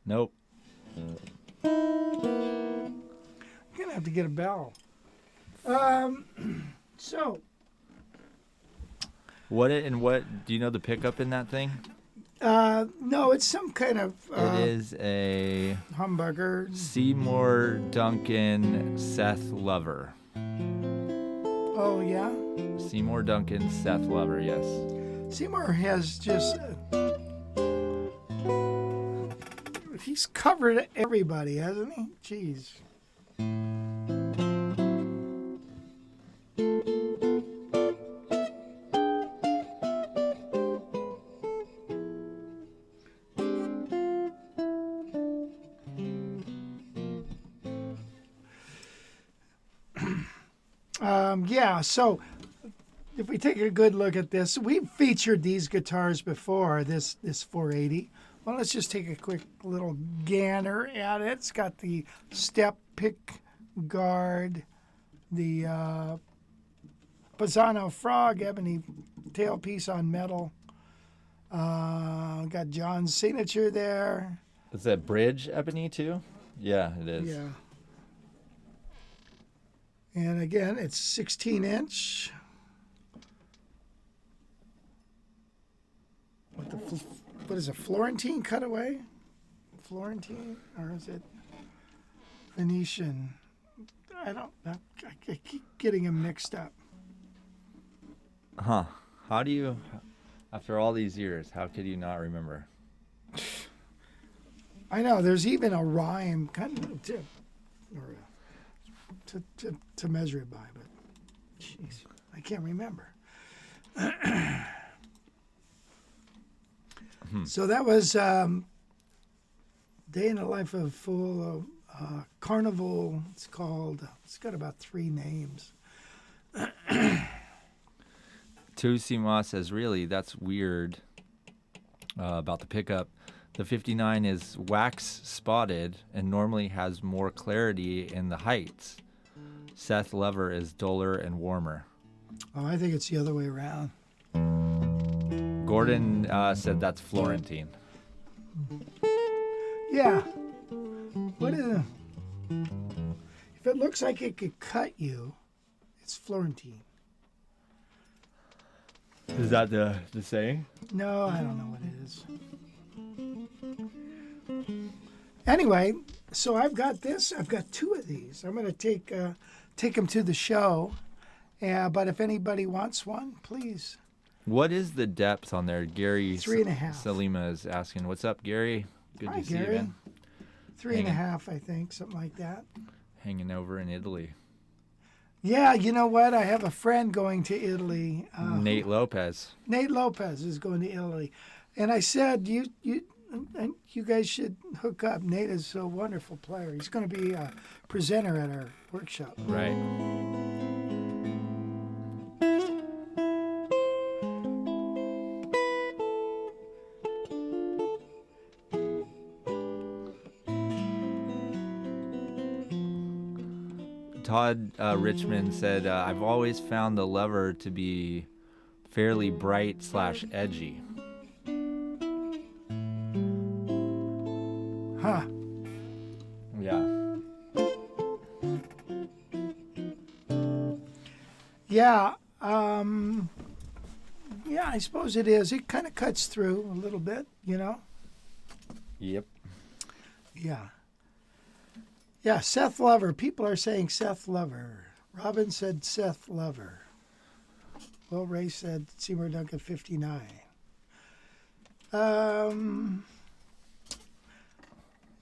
Nope. You're gonna have to get a bell. So What do you know the pickup in that thing? no, it's some kind of It is a humbucker. Seymour Duncan Seth Lover. Oh yeah, Seymour Duncan Seth Lover, yes. Seymour has just he's covered everybody, hasn't he? Jeez. Yeah, so if we take a good look at this, we've featured these guitars before, this 480. Well, let's just take a quick little gander at it. It's got the step pick guard, the Pisano Frog ebony tailpiece on metal. Got John's signature there. Is that bridge ebony too? Yeah, it is. Yeah. And again, it's 16-inch. What is it, Florentine cutaway? Florentine, or is it Venetian? I keep getting them mixed up. Huh. How do you, after all these years, how could you not remember? I know, there's even a rhyme kind of to measure it by, but jeez, I can't remember. So that was Day in the Life of a Fool, Carnival, it's called. It's got about 3 names. Tusima says, really, that's weird about the pickup. The 59 is wax spotted and normally has more clarity in the heights. Seth Lever is duller and warmer. Oh, I think it's the other way around. Gordon said that's Florentine. Yeah. What is it? If it looks like it could cut you, it's Florentine. Is that the saying? No, I don't know what it is. Anyway, so I've got this. I've got 2 of these. I'm going to take them to the show. But if anybody wants one, please. What is the depth on there? Gary 3.5. Salima is asking. What's up, Gary? Good Hi, to see you, Gary. man. 3.5, I think, something like that. Hanging over in Italy. Yeah, you know what? I have a friend going to Italy. Nate Lopez. Nate Lopez is going to Italy, and I said you guys should hook up. Nate is a wonderful player. He's going to be a presenter at our workshop. Right. Todd Richmond said, I've always found the lever to be fairly bright / edgy. Huh. Yeah. Yeah. Yeah, I suppose it is. It kind of cuts through a little bit, you know? Yep. Yeah. Yeah, Seth Lover. People are saying Seth Lover. Robin said Seth Lover. Will Ray said Seymour Duncan 59.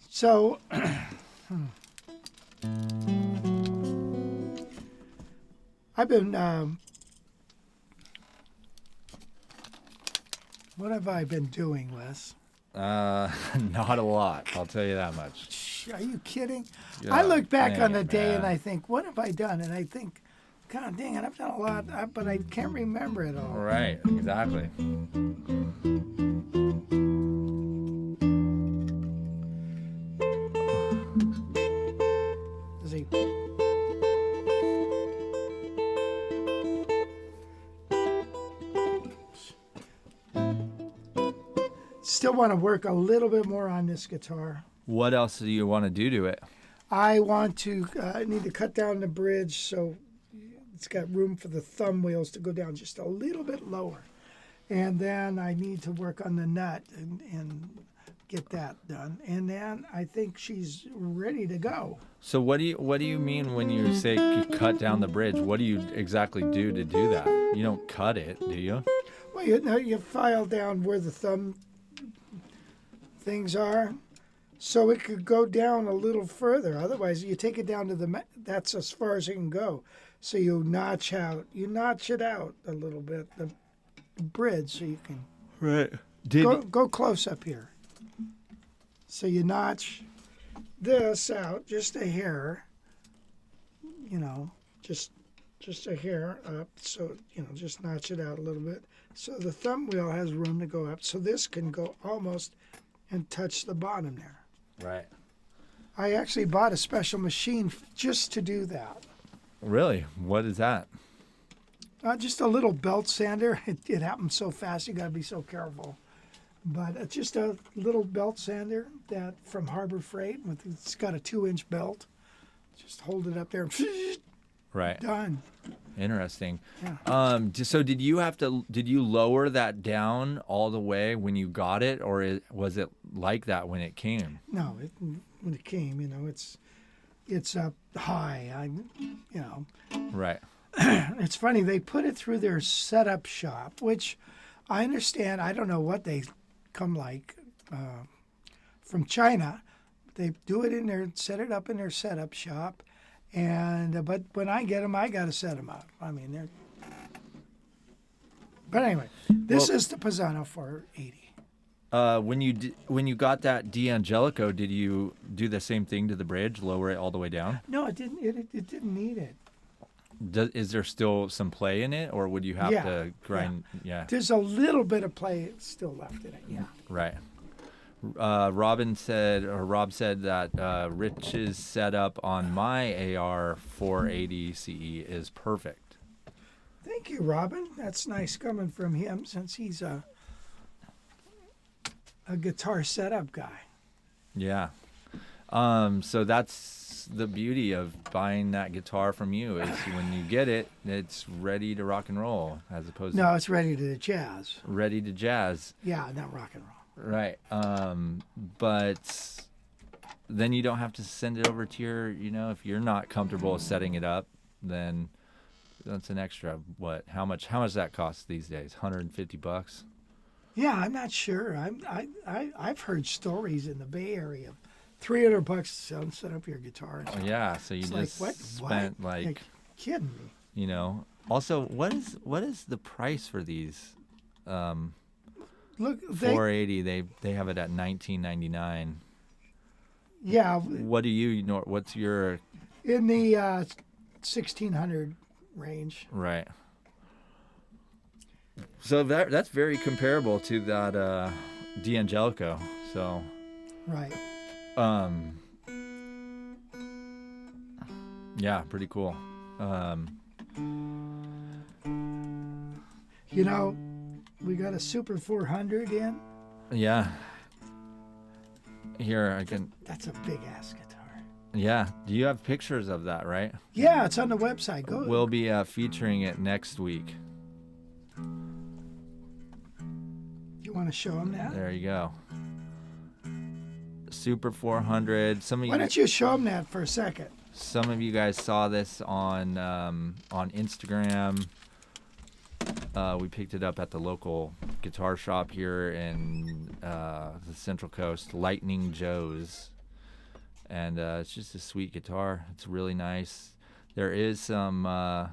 So, I've been, what have I been doing, Wes? Not a lot, I'll tell you that much. Are you kidding? Yeah, I look back on dang the it, day and man. I think, what have I done? And I think, God dang it, I've done a lot, but I can't remember it all. Right, exactly. Does he? still want to work a little bit more on this guitar. What else do you want to do to it? I want to, I need to cut down the bridge so it's got room for the thumb wheels to go down just a little bit lower. And then I need to work on the nut and get that done. And then I think she's ready to go. So what do you mean when you say you cut down the bridge? What do you exactly do to do that? You don't cut it, do you? Well, you file down where the thumb things are, so it could go down a little further. Otherwise, you take it down to that's as far as it can go. So you notch it out a little bit, the bridge, so you can go close up here. So you notch this out just a hair, just a hair up. So, just notch it out a little bit. So the thumb wheel has room to go up. So this can go almost and touch the bottom there. Right. I actually bought a special machine just to do that. Really? What is that? Just a little belt sander. It happened so fast, you got to be so careful. But it's just a little belt sander that from Harbor Freight. It's got a 2-inch belt. Just hold it up there. Right. Done. Interesting. Yeah. So did you lower that down all the way when you got it, or was it like that when it came? No, when it came, it's up high. Right. It's funny, they put it through their setup shop, which I understand. I don't know what they come like from China. They do it set it up in their setup shop, but when I get them, I got to set them up. I mean, they're. But anyway, this is the Pisano 480. When you got that D'Angelico, did you do the same thing to the bridge, lower it all the way down? No, it didn't. It didn't need it. Is there still some play in it, or would you have to grind? Yeah. There's a little bit of play still left in it. Yeah. Right. Rob said that Rich's setup on my AR 480 CE is perfect. Thank you, Robin. That's nice coming from him, since he's a guitar setup guy. Yeah. So that's the beauty of buying that guitar from you, is when you get it, it's ready to rock and roll, as opposed to it's ready to jazz. ready to jazz. Yeah, not rock and roll. Right. But then you don't have to send it over to your, if you're not comfortable setting it up, then that's an extra. How much does that cost these days? $150? Yeah, I'm not sure. I've heard stories in the Bay Area of $300 to set up your guitar. Oh, yeah. So you It's just like, what? spent Like, kidding me. Also, what is the price for these? Look, 480. They have it at $19.99. Yeah. What do you? What's your? In the 1600 range. Right. So that's very comparable to that D'Angelico. So. Right. Yeah, pretty cool. We got a Super 400 in. Yeah. Here I can. That's a big ass guitar. Yeah. Do you have pictures of that, right? Yeah, it's on the website. Go. We'll be featuring it next week. You want to show them that? There you go. Super 400. Why don't you show them that for a second? Some of you guys saw this on Instagram. We picked it up at the local guitar shop here in the Central Coast, Lightning Joe's, and it's just a sweet guitar. It's really nice. There is some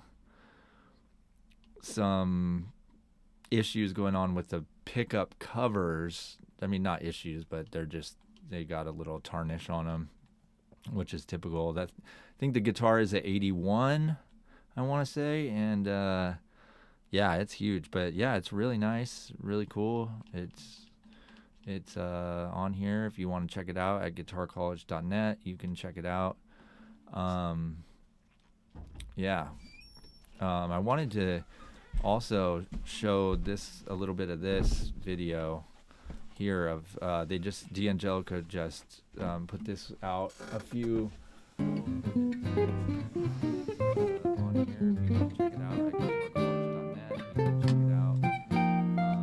issues going on with the pickup covers. I mean, not issues, but they got a little tarnish on them, which is typical. I think the guitar is at 81, I want to say, and yeah, it's huge. But yeah, it's really nice, really cool. It's on here if you want to check it out at guitarcollege.net. You can check it out. Yeah, I wanted to also show a little bit of this video here of D'Angelico just put this out a few on here. If you want to check it out, I can work on that. You can check it out.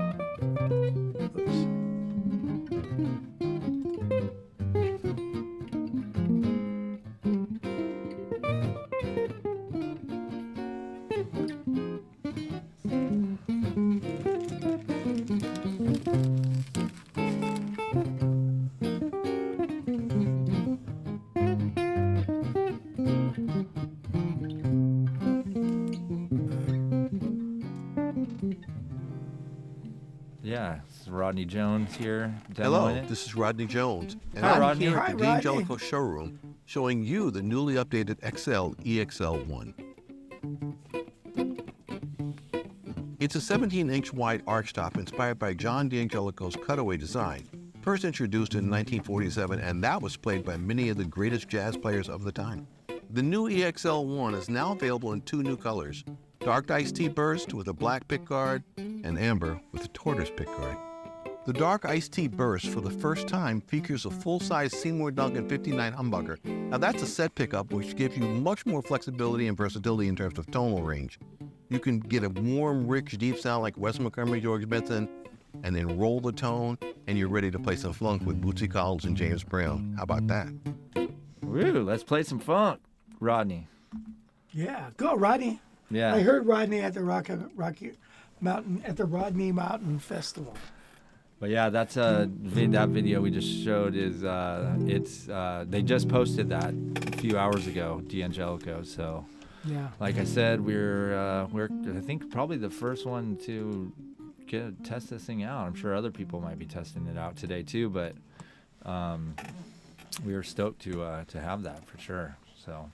Yeah, it's Rodney Jones here. Hello, demoing it. this is Rodney Jones, and Hi, I'm Rodney. here Hi, at the Rodney. D'Angelico showroom showing you the newly updated Excel EXL-1. It's a 17-inch wide archtop inspired by John D'Angelico's cutaway design, first introduced in 1947, and that was played by many of the greatest jazz players of the time. The new EXL-1 is now available in 2 new colors, dark iced tea burst with a black pickguard and amber with a tortoise pickguard. The dark iced tea burst for the first time features a full-size Seymour Duncan 59 humbucker. Now that's a set pickup which gives you much more flexibility and versatility in terms of tonal range. You can get a warm, rich, deep sound like Wes Montgomery, George Benson, and then roll the tone, and you're ready to play some funk with Bootsy Collins and James Brown. How about that? Woo, let's play some funk, Rodney. Yeah, go Rodney. Yeah. I heard Rodney at the Rocky Mountain at the Rodney Mountain Festival. But yeah, that's that video we just showed is they just posted that a few hours ago, D'Angelico. So Yeah. like I said, we're I think probably the first one to test this thing out. I'm sure other people might be testing it out today too, but we were stoked to have that for sure. So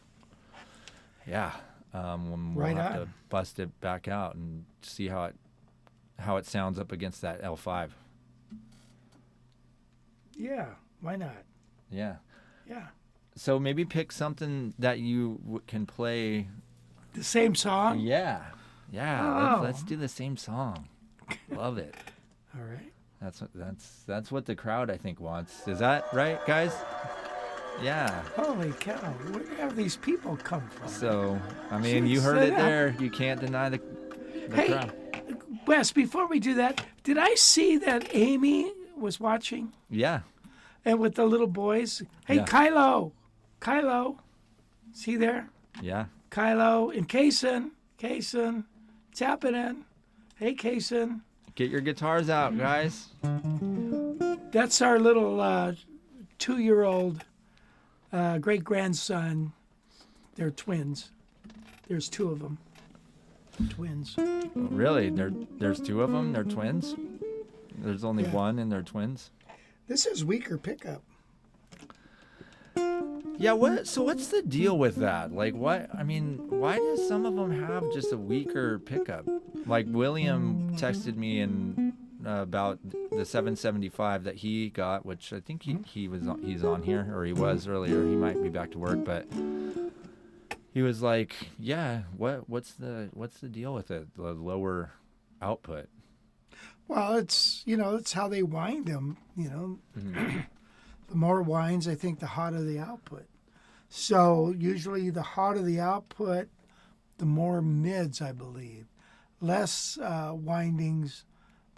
yeah, we'll Right have to on. bust it back out and see how it sounds up against that L5. Yeah. Why not? Yeah. Yeah. So maybe pick something that you can play. The same song. Yeah. Oh. Let's do the same song. Love it. All right. That's what the crowd I think wants. Is that right, guys? Yeah. Holy cow! Where have these people come from? So I mean, you Jeez, heard it that- there. You can't deny the Hey, crowd. Wes, before we do that, did I see that Amy was watching Yeah. and with the little boys? Hey, Yeah. Kylo, see there? Yeah. Kylo and Kaysen, it's happening. Hey, Kaysen. Get your guitars out, guys. That's our little 2-year-old great-grandson. They're twins. There's 2 of them. Twins. Really? There's 2 of them. They're twins. There's only Yeah. one, and they're twins. This is weaker pickup. Yeah, what's the deal with that? Like, why do some of them have just a weaker pickup? Like, William texted me about the 775 that he got, which I think he's on here, or he was earlier. He might be back to work, but he was like, yeah, what's the deal with it? The lower output. Well, it's how they wind them. The more winds, I think, the hotter the output. So usually, the hotter the output, the more mids, I believe. Less windings,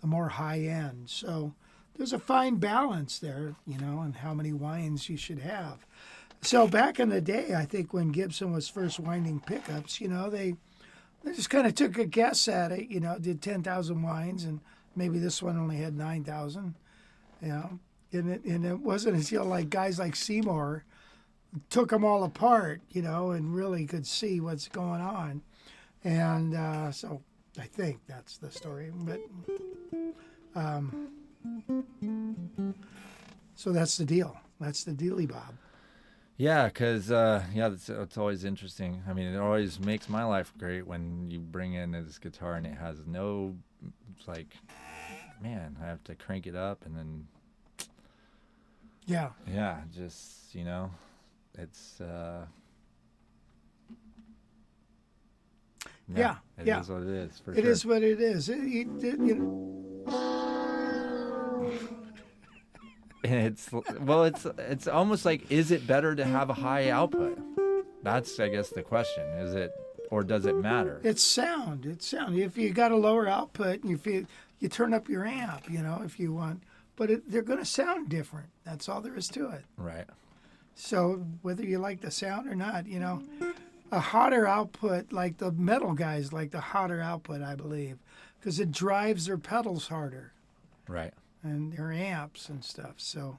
the more high end. So there's a fine balance there, and how many winds you should have. So back in the day, I think when Gibson was first winding pickups, they just kind of took a guess at it. Did 10,000 winds, and maybe this one only had 9,000. And it wasn't until like guys like Seymour took them all apart, and really could see what's going on. And so I think that's the story. But so that's the deal. That's the dealy bob. Yeah, because it's always interesting. I mean, it always makes my life great when you bring in this guitar and it has no, like, man, I have to crank it up and then. Yeah. Yeah, just it's. Yeah, It yeah. is what it is. For It sure. is what it is. And it's almost like, is it better to have a high output? That's, I guess, the question. Is it, or does it matter? It's sound. It's sound. If you got a lower output, and you turn up your amp, if you want, but they're going to sound different. That's all there is to it. Right. So whether you like the sound or not, a hotter output, like the metal guys like the hotter output, I believe, because it drives their pedals harder. Right. And their amps and stuff. So.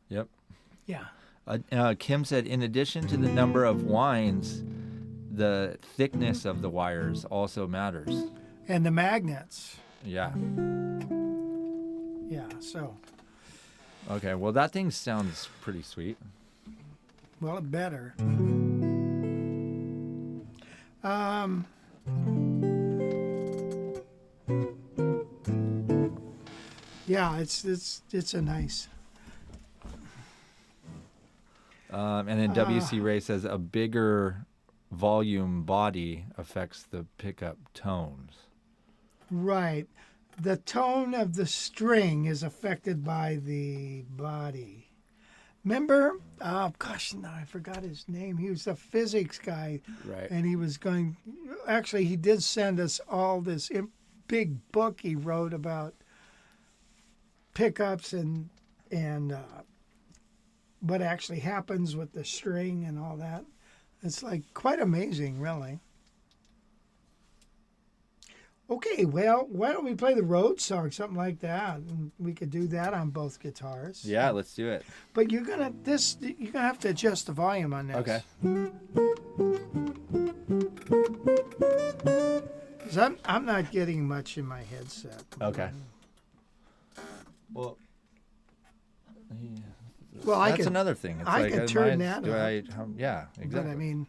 Yep. Yeah. Kim said, in addition to the number of winds, the thickness of the wires also matters. And the magnets. Yeah. Yeah. So. Okay. Well, that thing sounds pretty sweet. Well, it better. Yeah, it's a nice. And then WC Ray says a bigger volume body affects the pickup tones. Right. The tone of the string is affected by the body. Remember? Oh, gosh, no, I forgot his name. He was a physics guy. Right. And he was going. Actually, he did send us all this big book he wrote about pickups and what actually happens with the string and all that. It's like quite amazing, really. Okay, well, why don't we play the road song, something like that, and we could do that on both guitars. Yeah, let's do it. But you're gonna have to adjust the volume on this. Okay. 'Cause I'm not getting much in my headset. Okay. Well, Well, that's another thing. It's I like, can turn that do up. yeah, exactly. But I mean.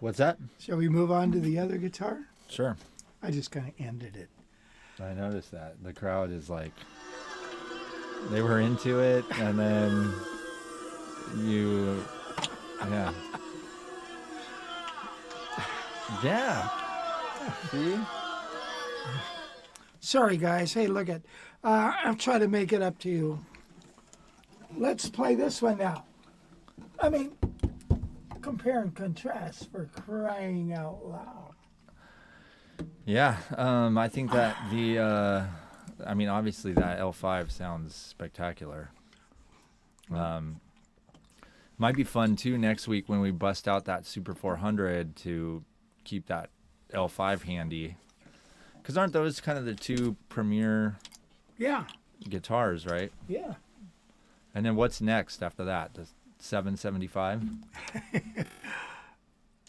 What's that? Shall we move on to the other guitar? Sure. I just kind of ended it. I noticed that. The crowd is like, they were into it, and then you Yeah. Yeah. See? Sorry, guys. Hey, look at. I'm trying to make it up to you. Let's play this one now. I mean, compare and contrast for crying out loud. Yeah. I think that I mean, obviously that L5 sounds spectacular. Might be fun too next week when we bust out that Super 400 to keep that L5 handy. Because aren't those kind of the two premier Yeah. guitars, right? Yeah. And then what's next after that? The 775?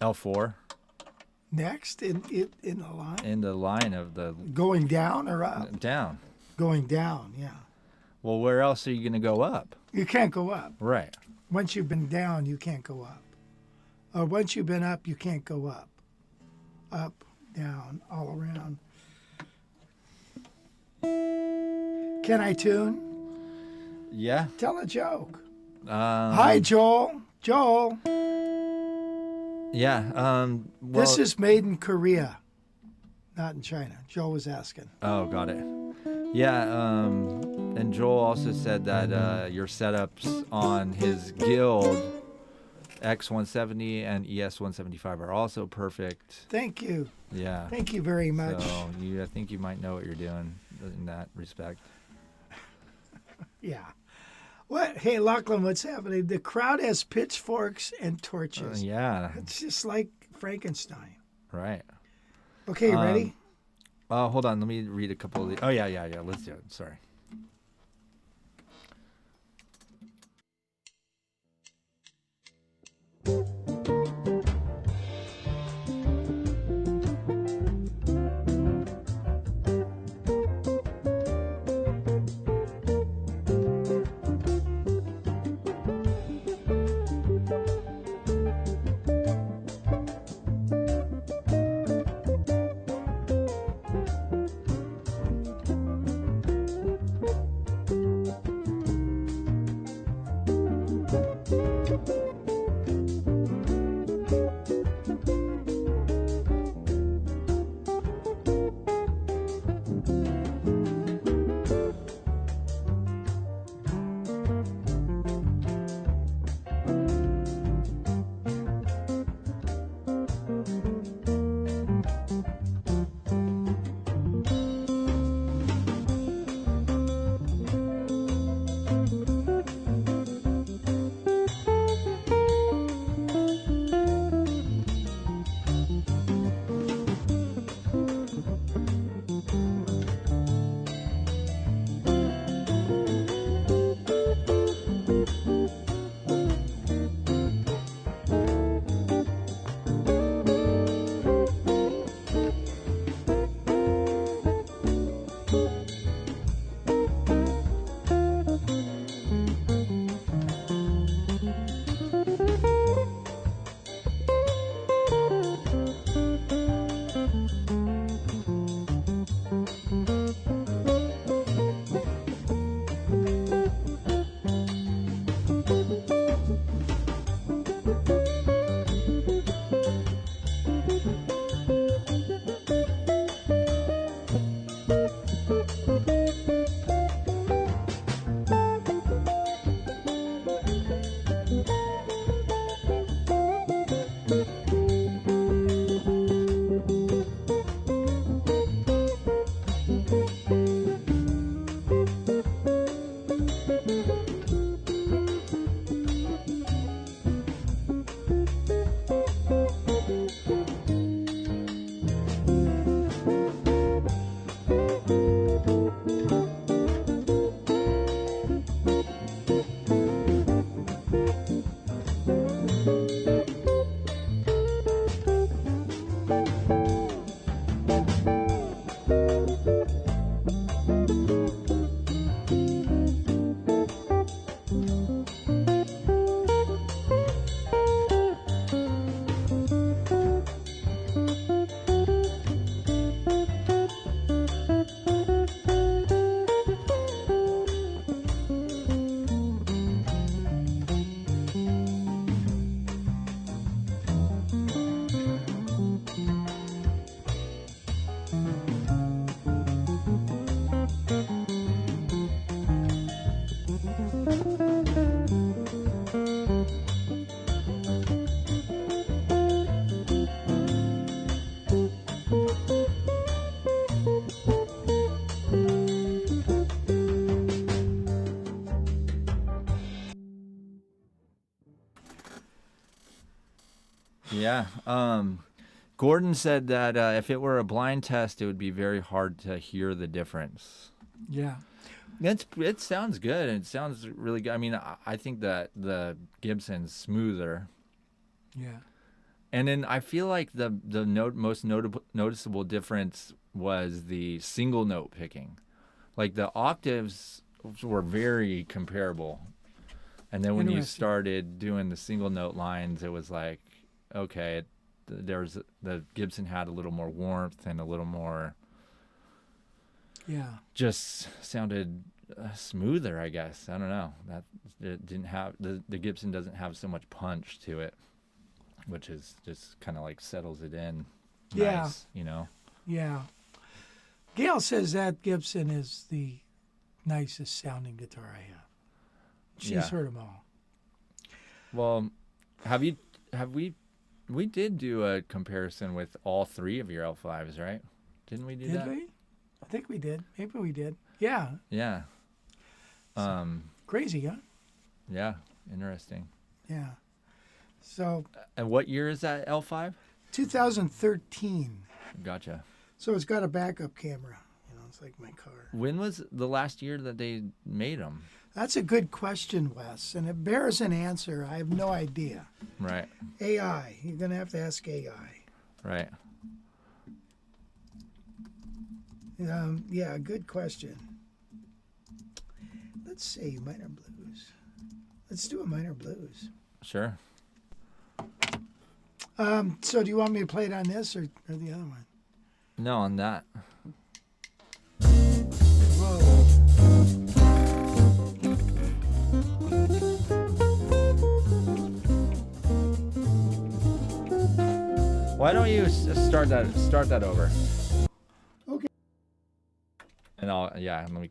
L4? Next in the line. In the line of the Going down or up? down. Going down, yeah. Well, where else are you going to go up? You can't go up. Right. Once you've been down, you can't go up. Or once you've been up, you can't go up. Up, down, all around. Can I tune? Yeah. Tell a joke. Hi, Joel. Joel, Yeah. Well, this is made in Korea, not in China. Joel was asking. Oh, got it. Yeah. And Joel also said that your setups on his Guild X170 and ES175 are also perfect. Thank you. Yeah. Thank you very much. So I think you might know what you're doing in that respect. Yeah. What? Hey, Lachlan, what's happening? The crowd has pitchforks and torches. Yeah. It's just like Frankenstein. Right. Okay, you ready? Hold on. Let me read a couple of the. Oh, yeah. Let's do it. Sorry. Yeah. Gordon said that if it were a blind test, it would be very hard to hear the difference. Yeah. It sounds good. It sounds really good. I mean, I think that the Gibson's smoother. Yeah. And then I feel like the most noticeable difference was the single note picking. Like the octaves were very comparable. And then when you started doing the single note lines, it was like, okay, the Gibson had a little more warmth and a little more, just sounded smoother, I guess. I don't know. That it didn't have the Gibson doesn't have so much punch to it, which is just kind of like settles it in. Nice, you know. Yeah. Gail says that Gibson is the nicest sounding guitar I have. She's heard them all. Well, we did do a comparison with all three of your L5s, right? Didn't we do that? Did we? I think we did. Maybe we did. Yeah. Yeah. Crazy, huh? Yeah. Interesting. Yeah. So. And what year is that L5? 2013. Gotcha. So it's got a backup camera. You know, it's like my car. When was the last year that they made them? That's a good question, Wes, and it bears an answer. I have no idea. Right. AI. You're going to have to ask AI. Right. Yeah, good question. Let's see, minor blues. Let's do a minor blues. Sure. So do you want me to play it on this or the other one? No, on that. Whoa. Why don't you start that over? Okay. And let me.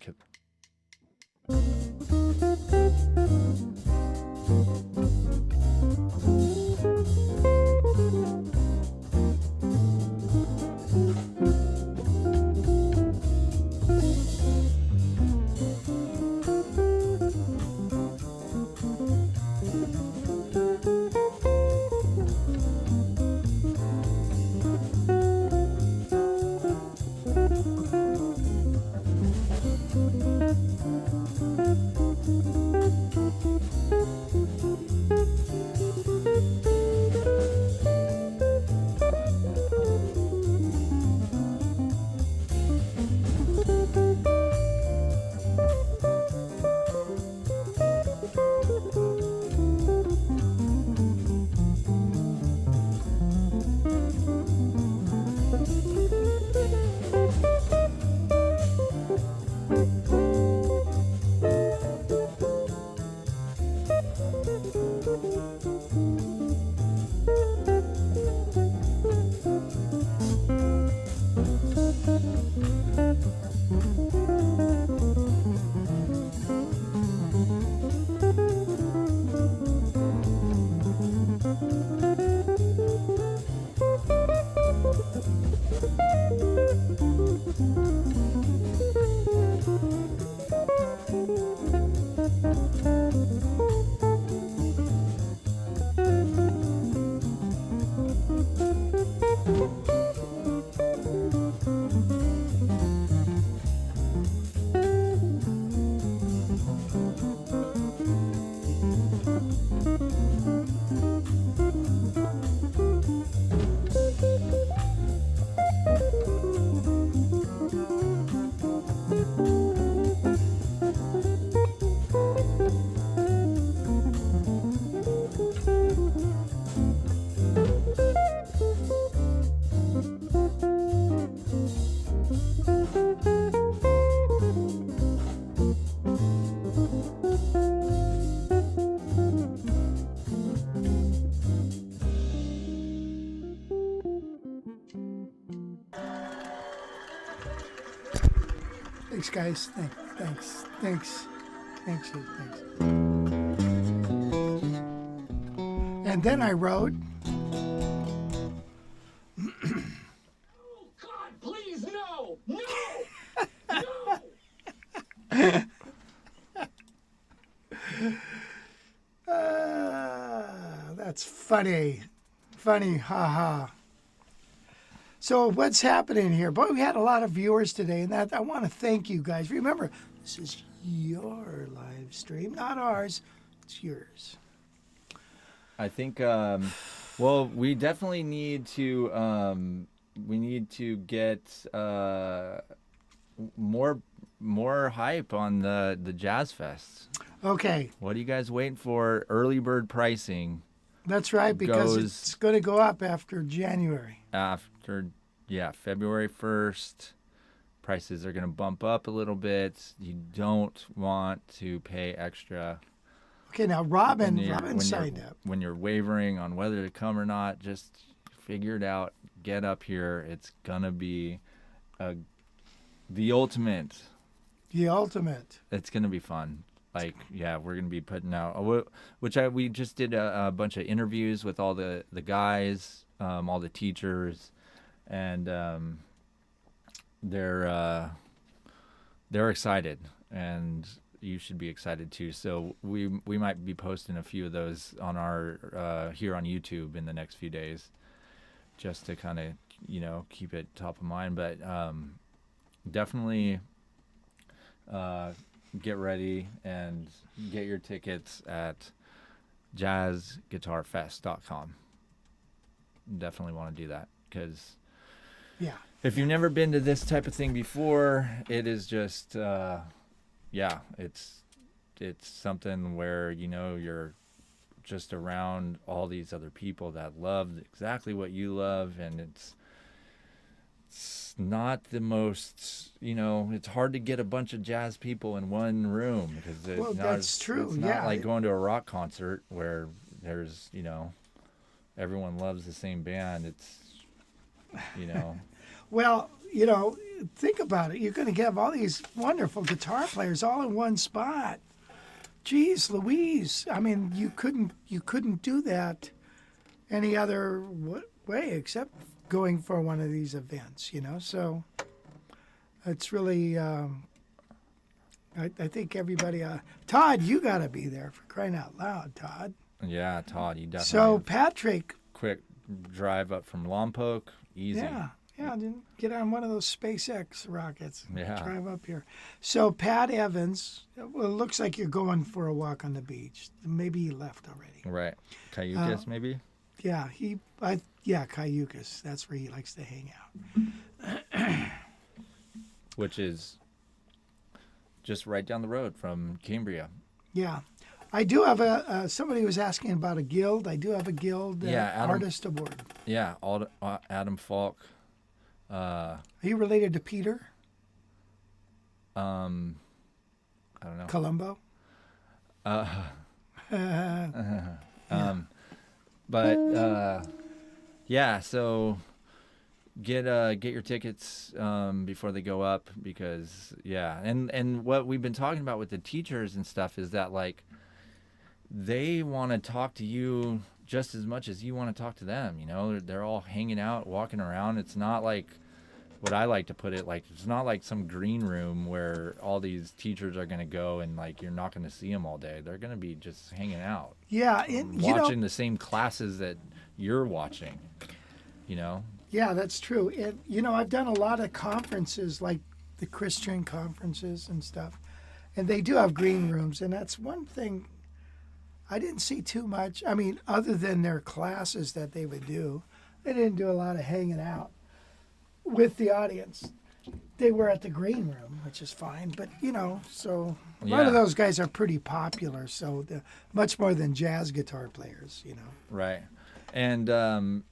Thanks, guys. Thanks. And then I wrote, Oh, God, please, no! No! No! that's funny. funny. Ha ha. So what's happening here? Boy, we had a lot of viewers today, and that I want to thank you guys. Remember, this is your live stream, not ours. It's yours. I think, well, we definitely need to, get more hype on the Jazz Fest. Okay, What are you guys waiting for? Early bird pricing that's right, because Goes- it's going to go up after January. after, February 1st. Prices are going to bump up a little bit. You don't want to pay extra. Okay, now Robin when signed up. When you're wavering on whether to come or not, just figure it out. Get up here. It's gonna be the ultimate. The ultimate. It's gonna be fun. Like, yeah, we're gonna be putting out, we just did a bunch of interviews with all the guys, all the teachers, and they're excited, and you should be excited too. So we might be posting a few of those on our here on YouTube in the next few days, just to kind of keep it top of mind. But definitely get ready and get your tickets at jazzguitarfest.com. Definitely want to do that, because Yeah. if you've never been to this type of thing before, it is just it's something where you're just around all these other people that love exactly what you love, and it's not the most, it's hard to get a bunch of jazz people in one room, because Well, that's true, it's not yeah. like going to a rock concert where there's everyone loves the same band. It's Well, think about it. You're going to have all these wonderful guitar players all in one spot. Jeez, Louise. I mean, you couldn't do that any other way except going for one of these events, So it's really, I think everybody, Todd, you got to be there, for crying out loud, Todd. Yeah, Todd, you definitely So have Patrick, quick drive up from Lompoc, easy. yeah, get on one of those SpaceX rockets. Yeah. Drive up here. So Pat Evans, well, it looks like you're going for a walk on the beach. Maybe he left already. Right. Cayucas, maybe? Yeah, Cayucas. That's where he likes to hang out. Which is just right down the road from Cambria. Yeah. I do have somebody was asking about a guild. I do have a guild Adam. artist award. Yeah, Adam Falk. Are you related to Peter I don't know. Colombo? Yeah, so get your tickets before they go up, because and what we've been talking about with the teachers and stuff is that, like, they want to talk to you just as much as you want to talk to them. They're all hanging out, walking around. It's not like, what I like to put it, like, it's not like some green room where all these teachers are going to go and, like, you're not going to see them all day. They're going to be just hanging out, Yeah, watching the same classes that you're watching, Yeah, that's true. I've done a lot of conferences, like the Christian conferences and stuff, and they do have green rooms, and that's one thing I didn't see too much. I mean, other than their classes that they would do, they didn't do a lot of hanging out with the audience. They were at the green room, which is fine, but so a lot of Yeah. those guys are pretty popular, so much more than jazz guitar players, Right. And on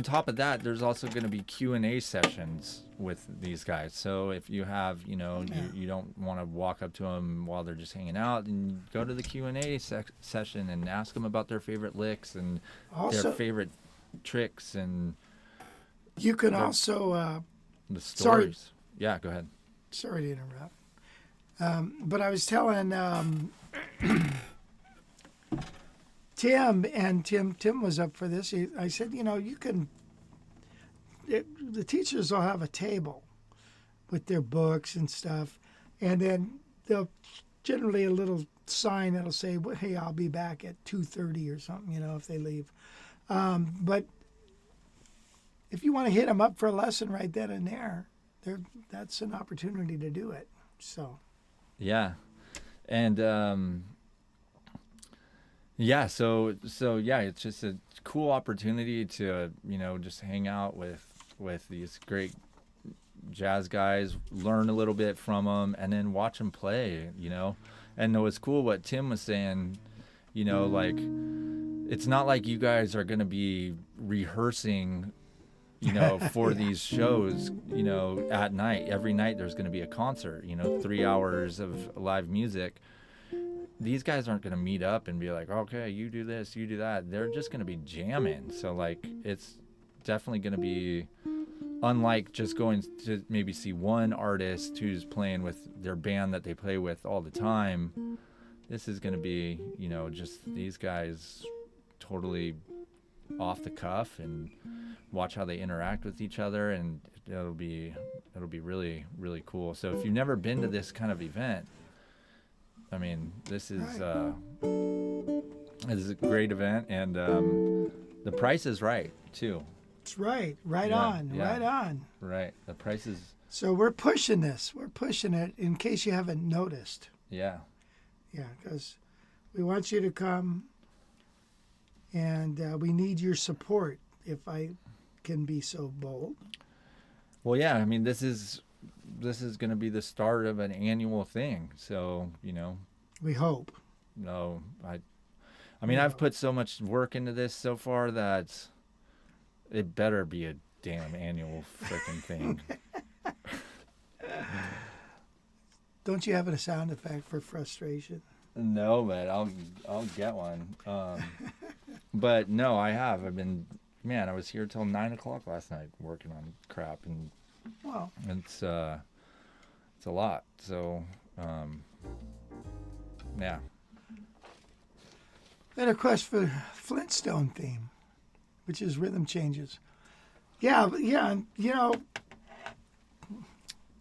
top of that, there's also going to be Q&A sessions with these guys. So if you have, you don't want to walk up to them while they're just hanging out, and go to the Q&A session and ask them about their favorite licks and Also, their favorite tricks and you can also the Sorry. stories. Yeah, go ahead. sorry to interrupt. But I was telling Tim, and Tim was up for this. I said, you can, the teachers will have a table with their books and stuff, and then they'll generally a little sign that'll say, well, hey, I'll be back at 2:30 or something, if they leave. But if you want to hit them up for a lesson right then and there, that's an opportunity to do it. So, Yeah. And yeah, so yeah, it's just a cool opportunity to, just hang out with these great jazz guys, learn a little bit from them, and then watch them play, And it was cool what Tim was saying, like, it's not like you guys are going to be rehearsing, for these shows, at night. Every night there's going to be a concert, 3 hours of live music. These guys aren't going to meet up and be like, okay, you do this, you do that. They're just going to be jamming. So, like, it's definitely going to be unlike just going to maybe see one artist who's playing with their band that they play with all the time. This is going to be, just these guys totally off the cuff, and watch how they interact with each other, and it'll be really, really cool. So if you've never been to this kind of event, I mean, this is a great event, and the price is right too. it's right. Right Yeah, on. yeah. Right on. Right, the price is So we're pushing this. We're pushing it in case you haven't noticed. yeah. Yeah, because we want you to come, and we need your support, if I can be so bold. Well, yeah. I mean, this is going to be the start of an annual thing. So We hope. no, I mean, I've put so much work into this so far that it better be a damn annual freaking thing. Don't you have a sound effect for frustration? No, but I'll get one. But no, I have. I was here till 9 o'clock last night working on crap, and Well, it's a lot. So, yeah. then a request for Flintstone theme, which is rhythm changes. Yeah, and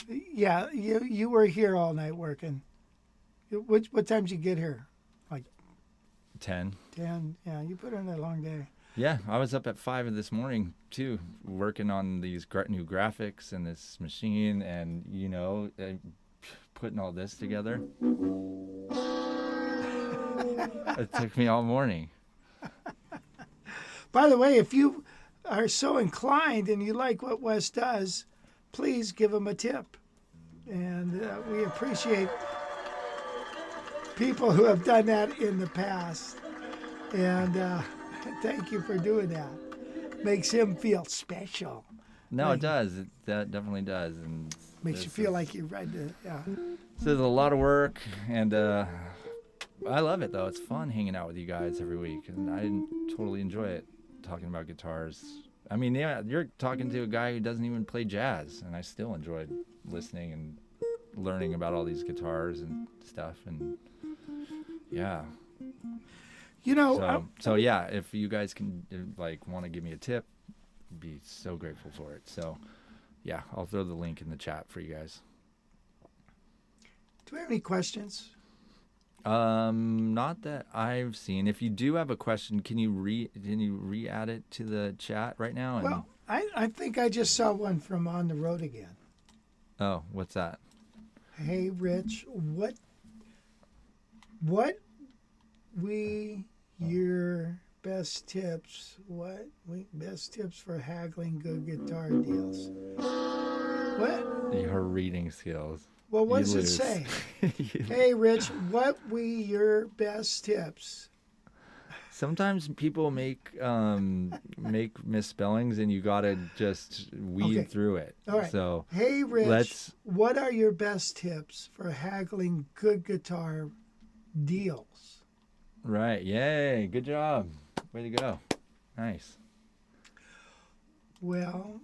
you were here all night working. What time did you get here? Like 10. 10? Yeah, you put in a long day. Yeah, I was up at 5 this morning too, working on these new graphics and this machine, and putting all this together. It took me all morning. By the way, if you are so inclined and you like what Wes does, please give him a tip. And we appreciate people who have done that in the past. And thank you for doing that. Makes him feel special. No, Like- it does. That definitely does, and Makes you this feel is- like you read the, yeah. This is a lot of work, and I love it though. It's fun hanging out with you guys every week, and I totally enjoy it, talking about guitars. I mean, yeah, you're talking to a guy who doesn't even play jazz, and I still enjoyed listening and learning about all these guitars and stuff, and yeah. So yeah, if you guys can want to give me a tip, I'd be so grateful for it. So yeah, I'll throw the link in the chat for you guys. Do we have any questions? Not that I've seen. If you do have a question, can you re-add it to the chat right now? And, Well, I think I just saw one from On the Road Again. oh, what's that? Hey, Rich, what your best tips? Best tips for haggling good guitar deals? What? Your reading skills. Well, what You does lose. it say? You- Hey, Rich, what your best tips? Sometimes people make misspellings, and you gotta just weed Okay. through it. All right. So Hey, Rich, let's- what are your best tips for haggling good guitar deals? right, yay, good job, way to go, nice. Well,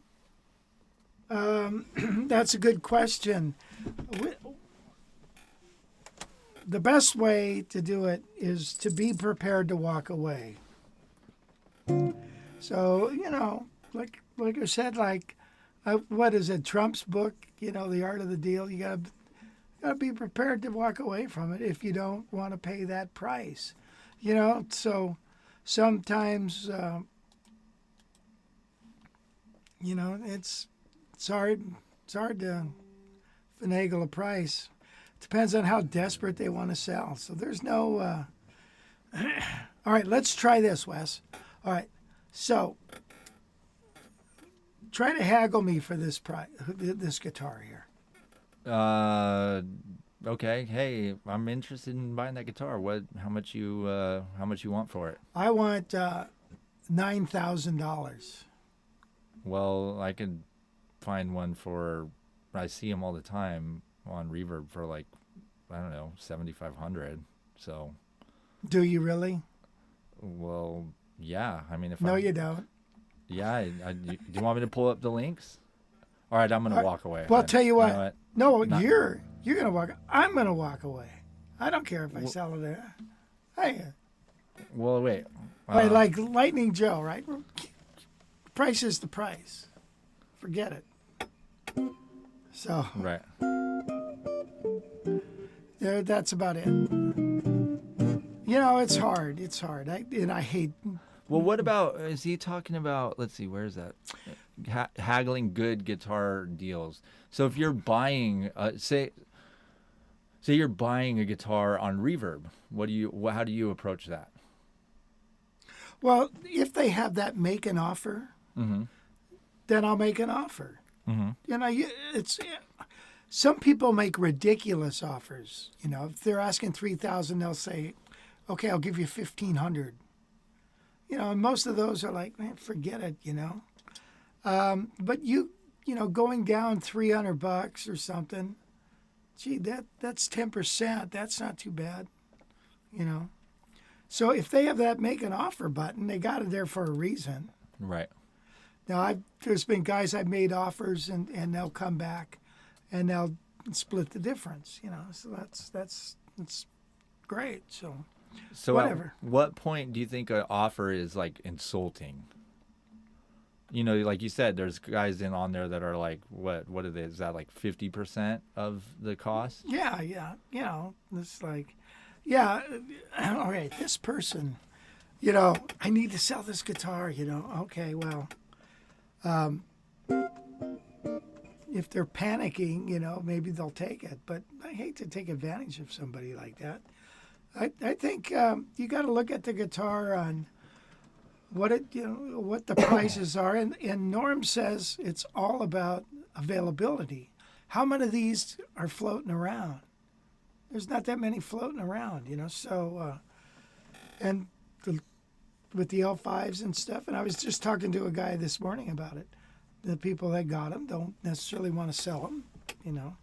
that's a good question. The best way to do it is to be prepared to walk away. So, like I said, what is it, Trump's book, The Art of the Deal? You gotta be prepared to walk away from it if you don't want to pay that price. So sometimes You know, it's hard. It's hard to finagle a price. Depends on how desperate they want to sell. So there's no. All right, let's try this, Wes. All right, so try to haggle me for this this guitar here. Okay. Hey, I'm interested in buying that guitar. How much you want for it? I want $9,000. Well, I could find one for. I see them all the time on Reverb for like, I don't know, 7,500. So. Do you really? Well, yeah. I mean, if No, you don't. Yeah. Do you want me to pull up the links? All right, I'm gonna walk away. Well, I'll tell you what. know No, Not- you're gonna walk. I'm gonna walk away. I don't care if I sell it. Hey, Well, wait. like Lightning Joe, right? Price is the price. Forget it. So Right. there, that's about it. You know, it's hard. It's hard. I hate. Well, what about? Is he talking about? Let's see. Where is that? Haggling good guitar deals. So if you're buying, say you're buying a guitar on Reverb, how do you approach that? Well, if they have that make an offer, then I'll make an offer. You know, some people make ridiculous offers. You know, if they're asking $3,000, they'll say, "Okay, I'll give you $1,500." You know, and most of those are like, "Man, forget it." You know, but you know, going down $300 or something, gee, that's 10%. That's not too bad. You know, so if they have that make an offer button, they got it there for a reason. Right. Now, there's been guys I've made offers and they'll come back and they'll split the difference, you know. So that's great. So whatever. At what point do you think an offer is like insulting? You know, like you said, there's guys on there that are like, what are they? Is that like 50% of the cost? Yeah. You know, it's like, yeah, all right, this person, you know, I need to sell this guitar, you know. Okay, well, if they're panicking, you know, maybe they'll take it. But I hate to take advantage of somebody like that. I think you got to look at the guitar on what the prices are, and Norm says it's all about availability. How many of these are floating around? There's not that many floating around, you know. So, and with the L5s and stuff, and I was just talking to a guy this morning about it. The people that got them don't necessarily want to sell them, you know.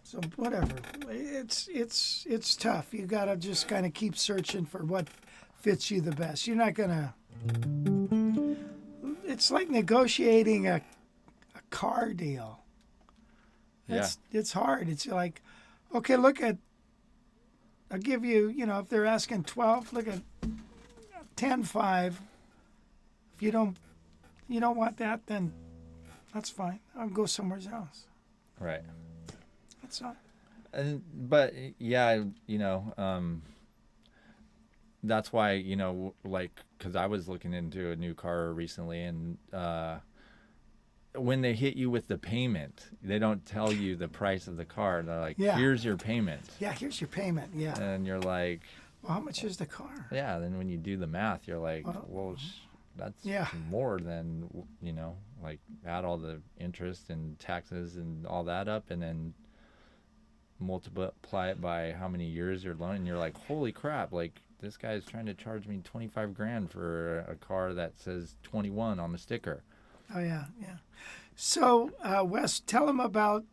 So whatever, it's tough. You gotta just kind of keep searching for what fits you the best. You're not gonna. It's like negotiating a car deal. It's hard. It's like, okay, look at. I'll give you, you know, if they're asking 12, look at 10.5. If you don't want that, then that's fine. I'll go somewhere else. Right. That's all. But yeah, you know, that's why, you know, like, because I was looking into a new car recently, and when they hit you with the payment, they don't tell you the price of the car. They're like, here's your payment. Yeah, here's your payment. Yeah. And you're like, well, how much is the car? yeah. Then when you do the math, you're like, that's more than, you know, like add all the interest and taxes and all that up, and then multiply it by how many years you're loaning. And you're like, holy crap! Like, this guy's trying to charge me $25,000 for a car that says 21 on the sticker. Oh yeah. So Wes, tell them about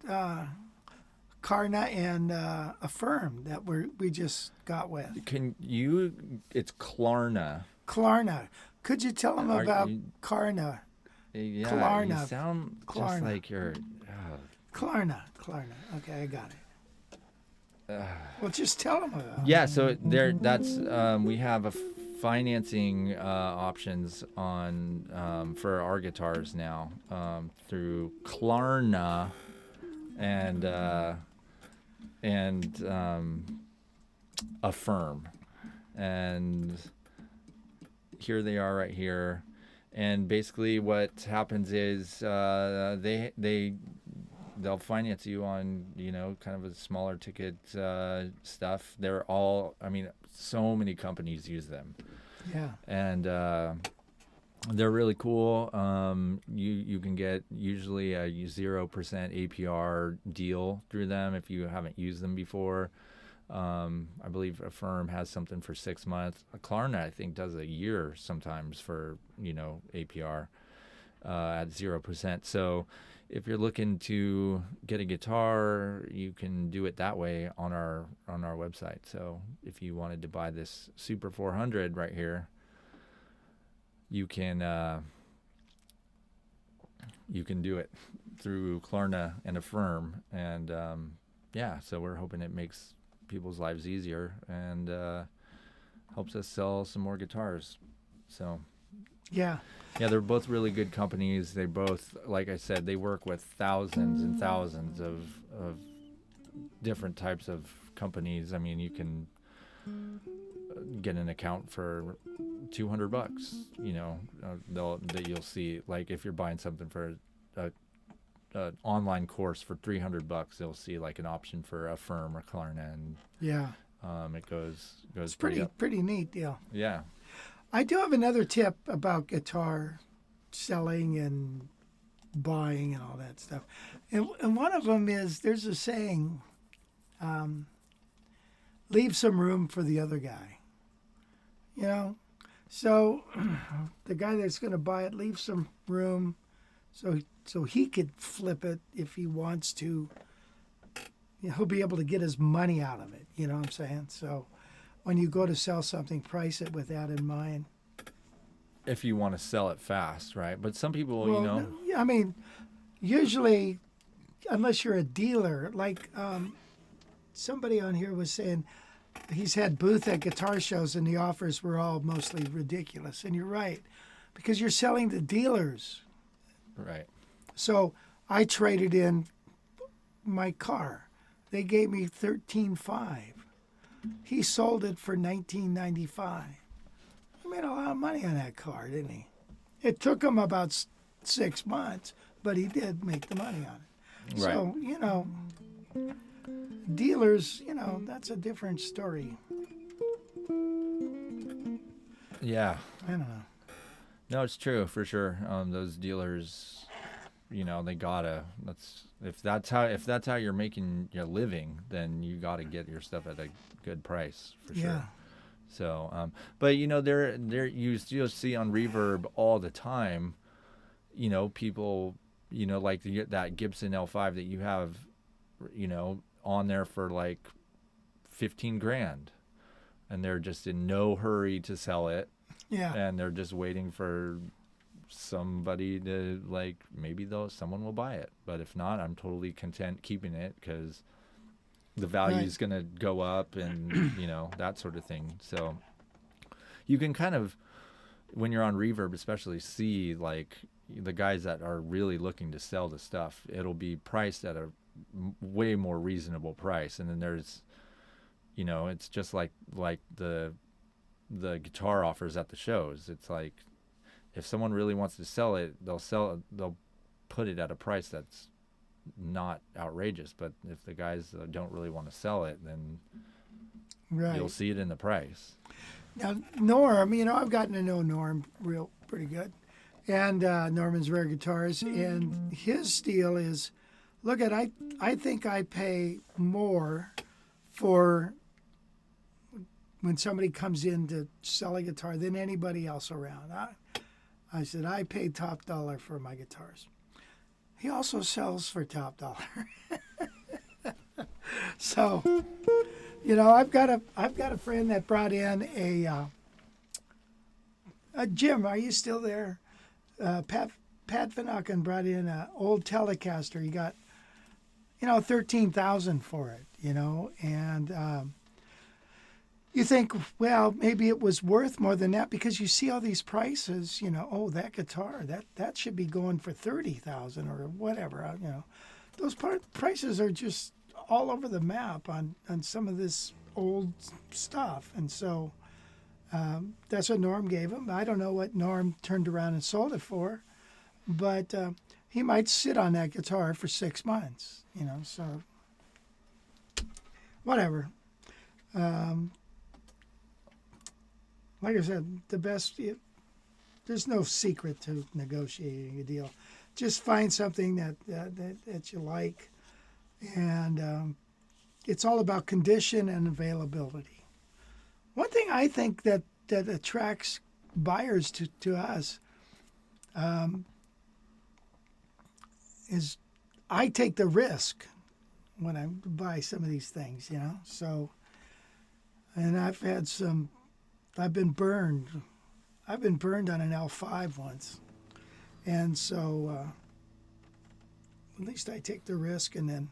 Karna and Affirm that we just got with. It's Klarna. Klarna. Could you tell them about Karna? Yeah, Klarna. you sound just Klarna. like you're. Klarna. Okay, I got it. Well, just tell them about it. Yeah, so that's we have a financing options on for our guitars now through Klarna and Affirm, and here they are right here. And basically, what happens is they'll finance you on kind of a smaller ticket stuff. They're all, I mean, so many companies use them. Yeah. And they're really cool. You can get usually a 0% APR deal through them if you haven't used them before. I believe a firm has something for 6 months. Klarna, I think, does a year sometimes for APR at 0%. So if you're looking to get a guitar, you can do it that way on our website. So if you wanted to buy this Super 400 right here, you can do it through Klarna and Affirm, and so we're hoping it makes people's lives easier and helps us sell some more guitars. So Yeah. they're both really good companies. They both, like I said, they work with thousands and thousands of different types of companies. I mean, you can get an account for $200. You'll see, like, if you're buying something for a online course for $300, they'll see like an option for Affirm or Klarna, and Yeah. it goes It's pretty pretty neat deal. Yeah. I do have another tip about guitar selling and buying and all that stuff. And one of them is, there's a saying, leave some room for the other guy. So the guy that's going to buy it, leave some room so he could flip it if he wants to. He'll be able to get his money out of it. You know what I'm saying? So when you go to sell something, price it with that in mind. If you want to sell it fast, right? But some people, Well, I mean, usually, unless you're a dealer, like somebody on here was saying, he's had booth at guitar shows and the offers were all mostly ridiculous. And you're right, because you're selling to dealers. right. So I traded in my car. They gave me $13,500. He sold it for $19.95. He made a lot of money on that car, didn't he? It took him about 6 months, but he did make the money on it. Right. So, dealers, that's a different story. Yeah. I don't know. No, it's true for sure. Those dealers, they gotta. If that's how you're making your living, then you gotta get your stuff at a good price for sure. Yeah. So, but there you still see on Reverb all the time. People, like that Gibson L5 that you have, on there for like $15,000, and they're just in no hurry to sell it. Yeah. And they're just waiting for somebody to, like, maybe someone will buy it. But if not, I'm totally content keeping it because the value is going to go up and, that sort of thing. So you can kind of, when you're on Reverb especially, see, like, the guys that are really looking to sell the stuff. It'll be priced at a way more reasonable price. And then there's, it's just like the guitar offers at the shows. It's like, if someone really wants to sell it, they'll put it at a price that's not outrageous. But if the guys don't really want to sell it, then you'll see it in the price. Now, Norm, I've gotten to know Norm pretty good. And Norman's Rare Guitars. And his deal is, look, I think I pay more for when somebody comes in to sell a guitar than anybody else around. I said, I pay top dollar for my guitars. He also sells for top dollar. So, I've got a friend that brought in a Jim, are you still there? Pat Finockin brought in an old Telecaster. He got, $13,000 for it, and you think, well, maybe it was worth more than that because you see all these prices, that guitar, that should be going for $30,000 or whatever, Those prices are just all over the map on some of this old stuff. And so That's what Norm gave him. I don't know what Norm turned around and sold it for, but he might sit on that guitar for 6 months, so whatever. Like I said, there's no secret to negotiating a deal. Just find something that you like, and it's all about condition and availability. One thing I think that attracts buyers to us is I take the risk when I buy some of these things, So, and I've been burned. I've been burned on an L5 once, and so at least I take the risk, and then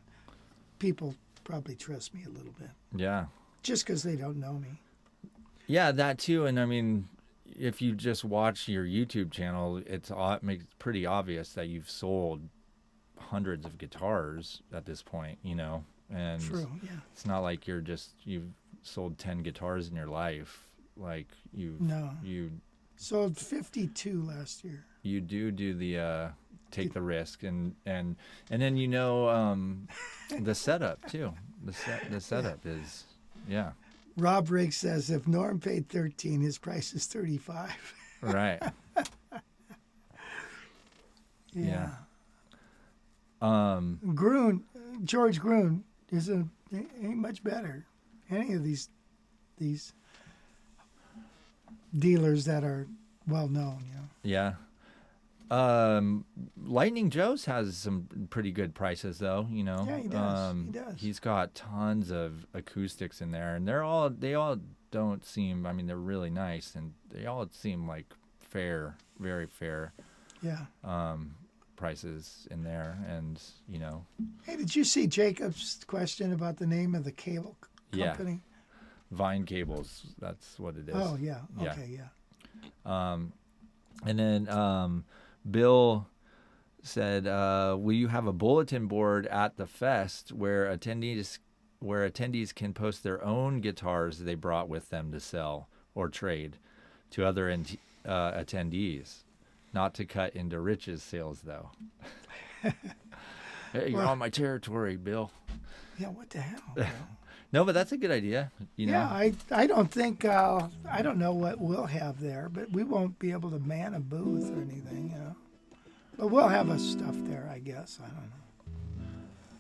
people probably trust me a little bit. Yeah. Just because they don't know me. Yeah, that too. And I mean, if you just watch your YouTube channel, it makes it pretty obvious that you've sold hundreds of guitars at this point, and True, yeah. it's not like you've sold 10 guitars in your life. Like you sold 52 last year. You do the take the risk, and then the setup too. The setup is, yeah. Rob Riggs says if Norm paid 13, his price is 35. Right. Yeah. George Grun ain't much better. Any of these dealers that are well known, Yeah. Lightning Joe's has some pretty good prices though, Yeah, he does. He does. He's got tons of acoustics in there, and they all don't seem, I mean, they're really nice, and they all seem like fair, very fair. Yeah. Prices in there, and Hey, did you see Jacob's question about the name of the cable company? Vine Cables, that's what it is. Oh, yeah. Okay, yeah. And then Bill said, will you have a bulletin board at the fest where attendees can post their own guitars they brought with them to sell or trade to other attendees? Not to cut into Rich's sales, though. Hey, you're on my territory, Bill. Yeah, what the hell? Bill? No, but that's a good idea. Yeah, I don't think, I don't know what we'll have there, but we won't be able to man a booth or anything, But we'll have a stuff there, I guess. I don't know.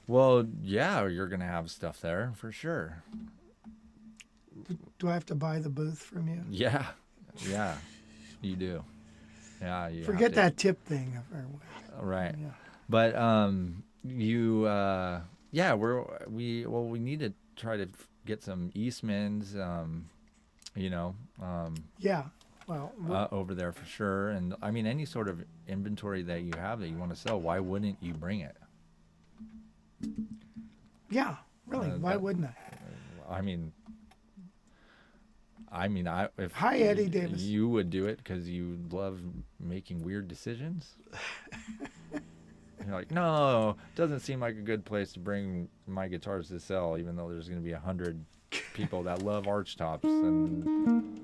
Well, yeah, you're going to have stuff there for sure. Do I have to buy the booth from you? Yeah, you do. Yeah, you forget that tip thing. Right. Yeah. But we need to try to get some Eastmans, Yeah. Well, over there for sure. And I mean, any sort of inventory that you have that you want to sell, why wouldn't you bring it? yeah, really. Why wouldn't I? If Hi, Eddie Davis. You would do it because you love making weird decisions. You're like, no, it doesn't seem like a good place to bring my guitars to sell, even though there's going to be 100 people that love archtops. And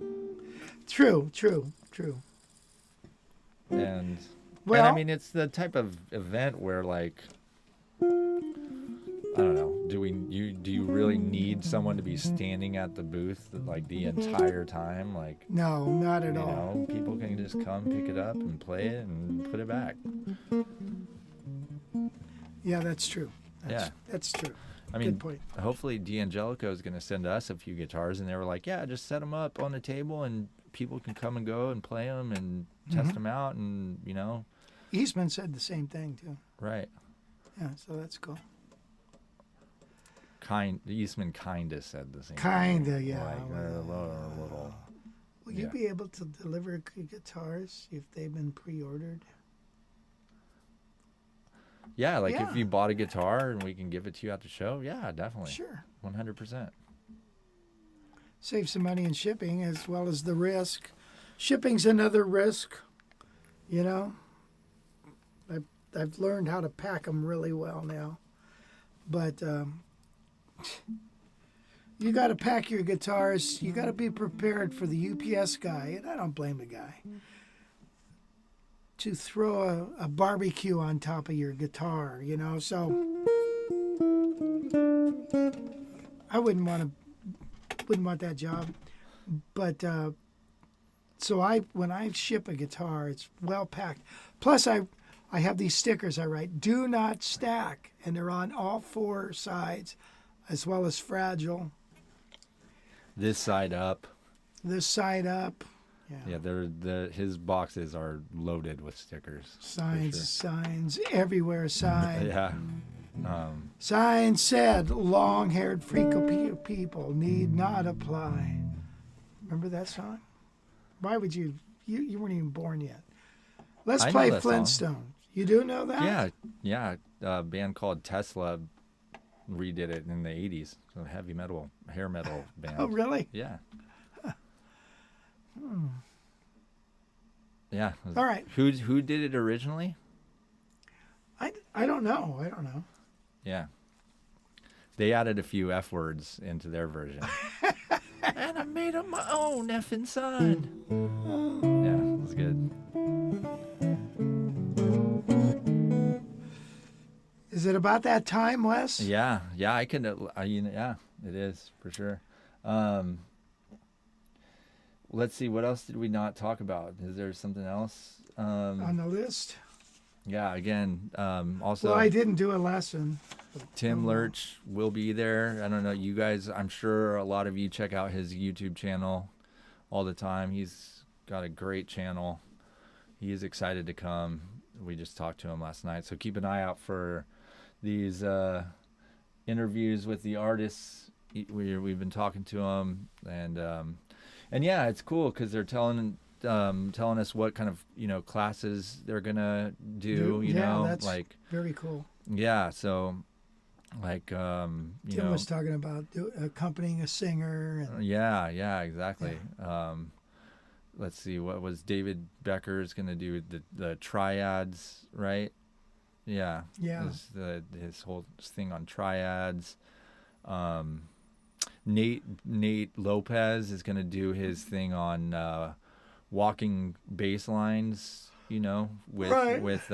True. And Well, I mean, it's the type of event where, like, I don't know. Do you really need someone to be standing at the booth like the entire time? Like, no, not at all. People can just come pick it up and play it and put it back. Yeah, that's true. That's true. I mean, Good point. hopefully D'Angelico is going to send us a few guitars, and they were like, yeah, just set them up on the table, and people can come and go and play them and test them out, and Eastman said the same thing too. Right. Yeah, so that's cool. Eastman kinda said the same. Kinda, yeah. Like, a little. Will you be able to deliver guitars if they've been pre-ordered? Yeah, like Yeah. if you bought a guitar and we can give it to you at the show, yeah, definitely. Sure. 100%. Save some money in shipping as well as the risk. Shipping's another risk, I've learned how to pack them really well now. But You got to pack your guitars. You got to be prepared for the UPS guy, and I don't blame the guy, to throw a barbecue on top of your guitar, you know. So I wouldn't want that job. But so when I ship a guitar, it's well packed. Plus, I have these stickers I write, "Do not stack," and they're on all four sides, as well as fragile. This side up. This side up. Yeah, his boxes are loaded with stickers. Signs everywhere. Signs. Yeah. Signs said, "Long-haired freak of people need not apply." Remember that song? Why would you weren't even born yet. Let's I play know that song. Flintstone. You do know that? Yeah. A band called Tesla redid it in the 80s. So heavy metal, hair metal band. Oh, really? Yeah. Yeah. All right. Who did it originally? I don't know. Yeah. They added a few F words into their version. And I made up my own effing son. Yeah, it was good. Is it about that time, Wes? Yeah, I can. Yeah, it is for sure. Let's see, what else did we not talk about? Is there something else? On the list? Yeah, again, also. Well, I didn't do a lesson. Tim Lurch will be there. I don't know, you guys, I'm sure a lot of you check out his YouTube channel all the time. He's got a great channel. He is excited to come. We just talked to him last night. So keep an eye out for these interviews with the artists. We've been talking to them, and yeah, it's cool because they're telling us what kind of classes they're gonna do. That's like very cool. Yeah, so like Tim was talking about accompanying a singer. And, yeah, exactly. Yeah. Let's see, what was David Becker's gonna do, the triads, right? Yeah. His whole thing on triads. Nate Lopez is gonna do his thing on walking bass lines, with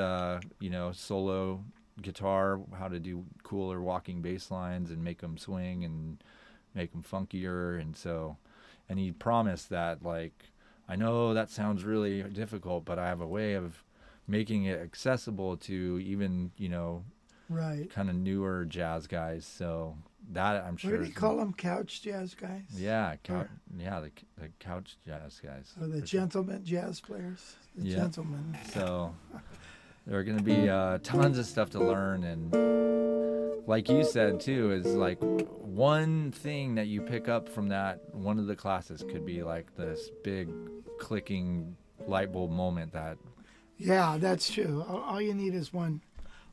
solo guitar, how to do cooler walking bass lines and make them swing and make them funkier. And he promised that, like, I know that sounds really difficult, but I have a way of making it accessible to even, kind of newer jazz guys. So that, I'm sure. What did he call them? Couch jazz guys? Yeah, the couch jazz guys. Or the gentleman jazz players. The gentlemen. So there are going to be tons of stuff to learn. And like you said, too, is like one thing that you pick up from that, one of the classes could be like this big clicking light bulb moment that. Yeah, that's true. All you need is one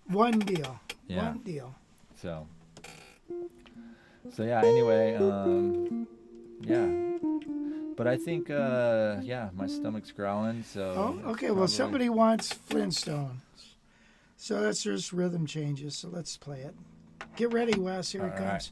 deal. Yeah. One deal. So yeah, anyway, yeah. But I think, my stomach's growling, so. Oh, okay. Well, somebody wants Flintstones. So that's just rhythm changes. So let's play it. Get ready, Wes. Here it comes.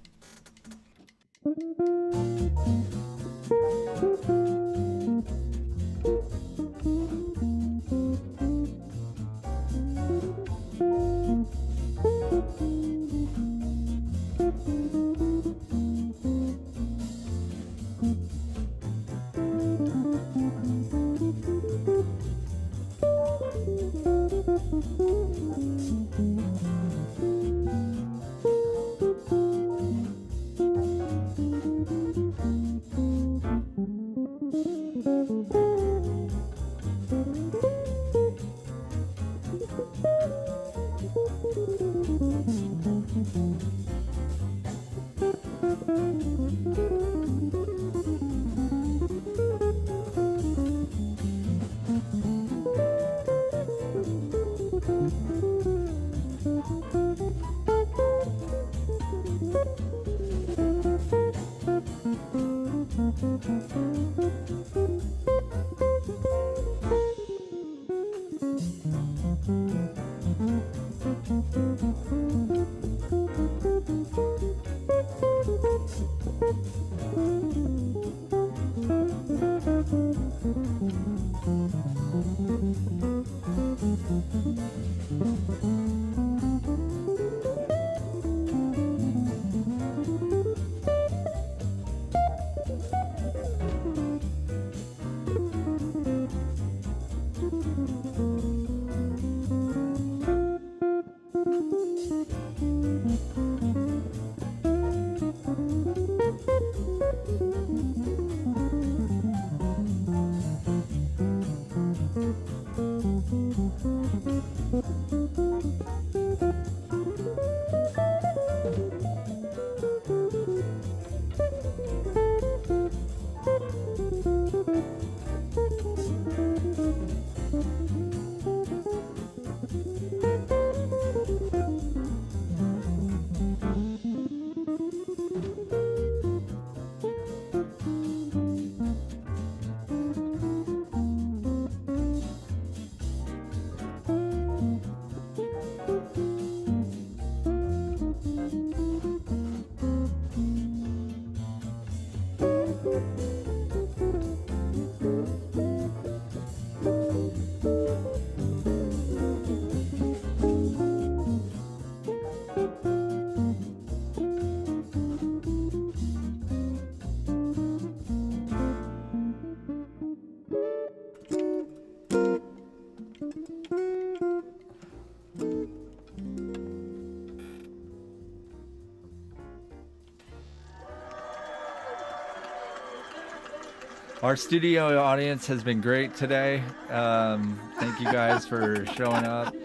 Our studio audience has been great today. Thank you guys for showing up.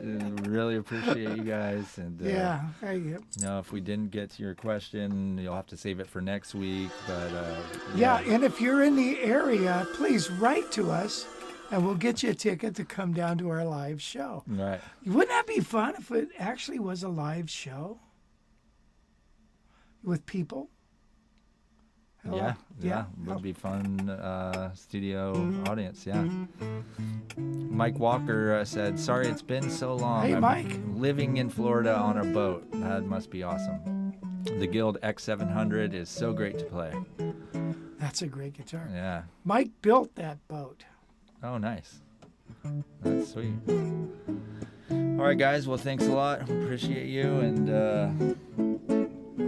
Really appreciate you guys. And Yeah. you know, if we didn't get to your question, you'll have to save it for next week. But Yeah, and if you're in the area, please write to us, and we'll get you a ticket to come down to our live show. right. Wouldn't that be fun if it actually was a live show with people? Hello? Yeah, would be fun. Studio audience, yeah. Mike Walker said, "Sorry, it's been so long. Hey, I'm Mike. living in Florida on a boat. That must be awesome. The Guild X700 is so great to play. That's a great guitar. Yeah. Mike built that boat. Oh, nice. That's sweet. All right, guys. Well, thanks a lot. Appreciate you, and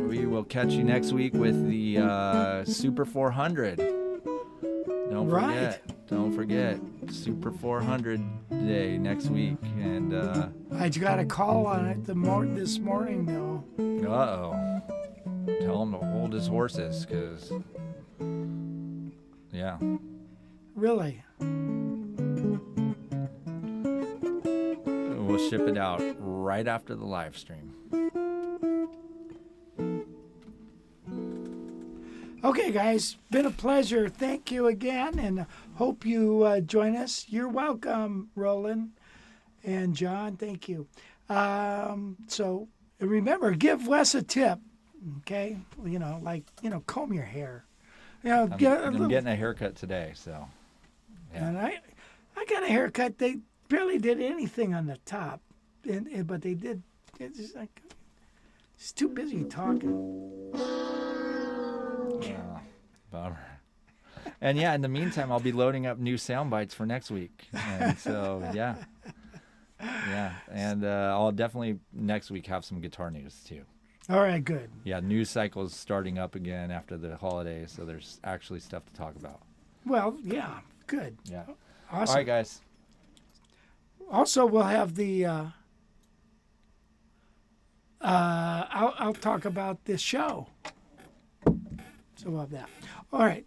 we will catch you next week with the Super 400. Don't forget. Right. Don't forget. Super 400 day next week, and I got a call on it this morning, though. uh-oh. Tell him to hold his horses, cause yeah. Really? We'll ship it out right after the live stream. Okay, guys, been a pleasure. Thank you again, and hope you join us. You're welcome, Roland and John. Thank you. So remember, give Wes a tip. Okay, comb your hair. I'm getting a haircut today, so yeah. And I got a haircut. They barely did anything on the top, but they did. It's just like it's too busy talking. Bummer. And yeah, in the meantime, I'll be loading up new sound bites for next week. And so, yeah. And I'll definitely next week have some guitar news too. All right, good. Yeah, news cycle's starting up again after the holidays, so there's actually stuff to talk about. Well, yeah, good. Yeah. Awesome. All right, guys. Also, we'll have the. I'll talk about this show. So we'll have that. All right.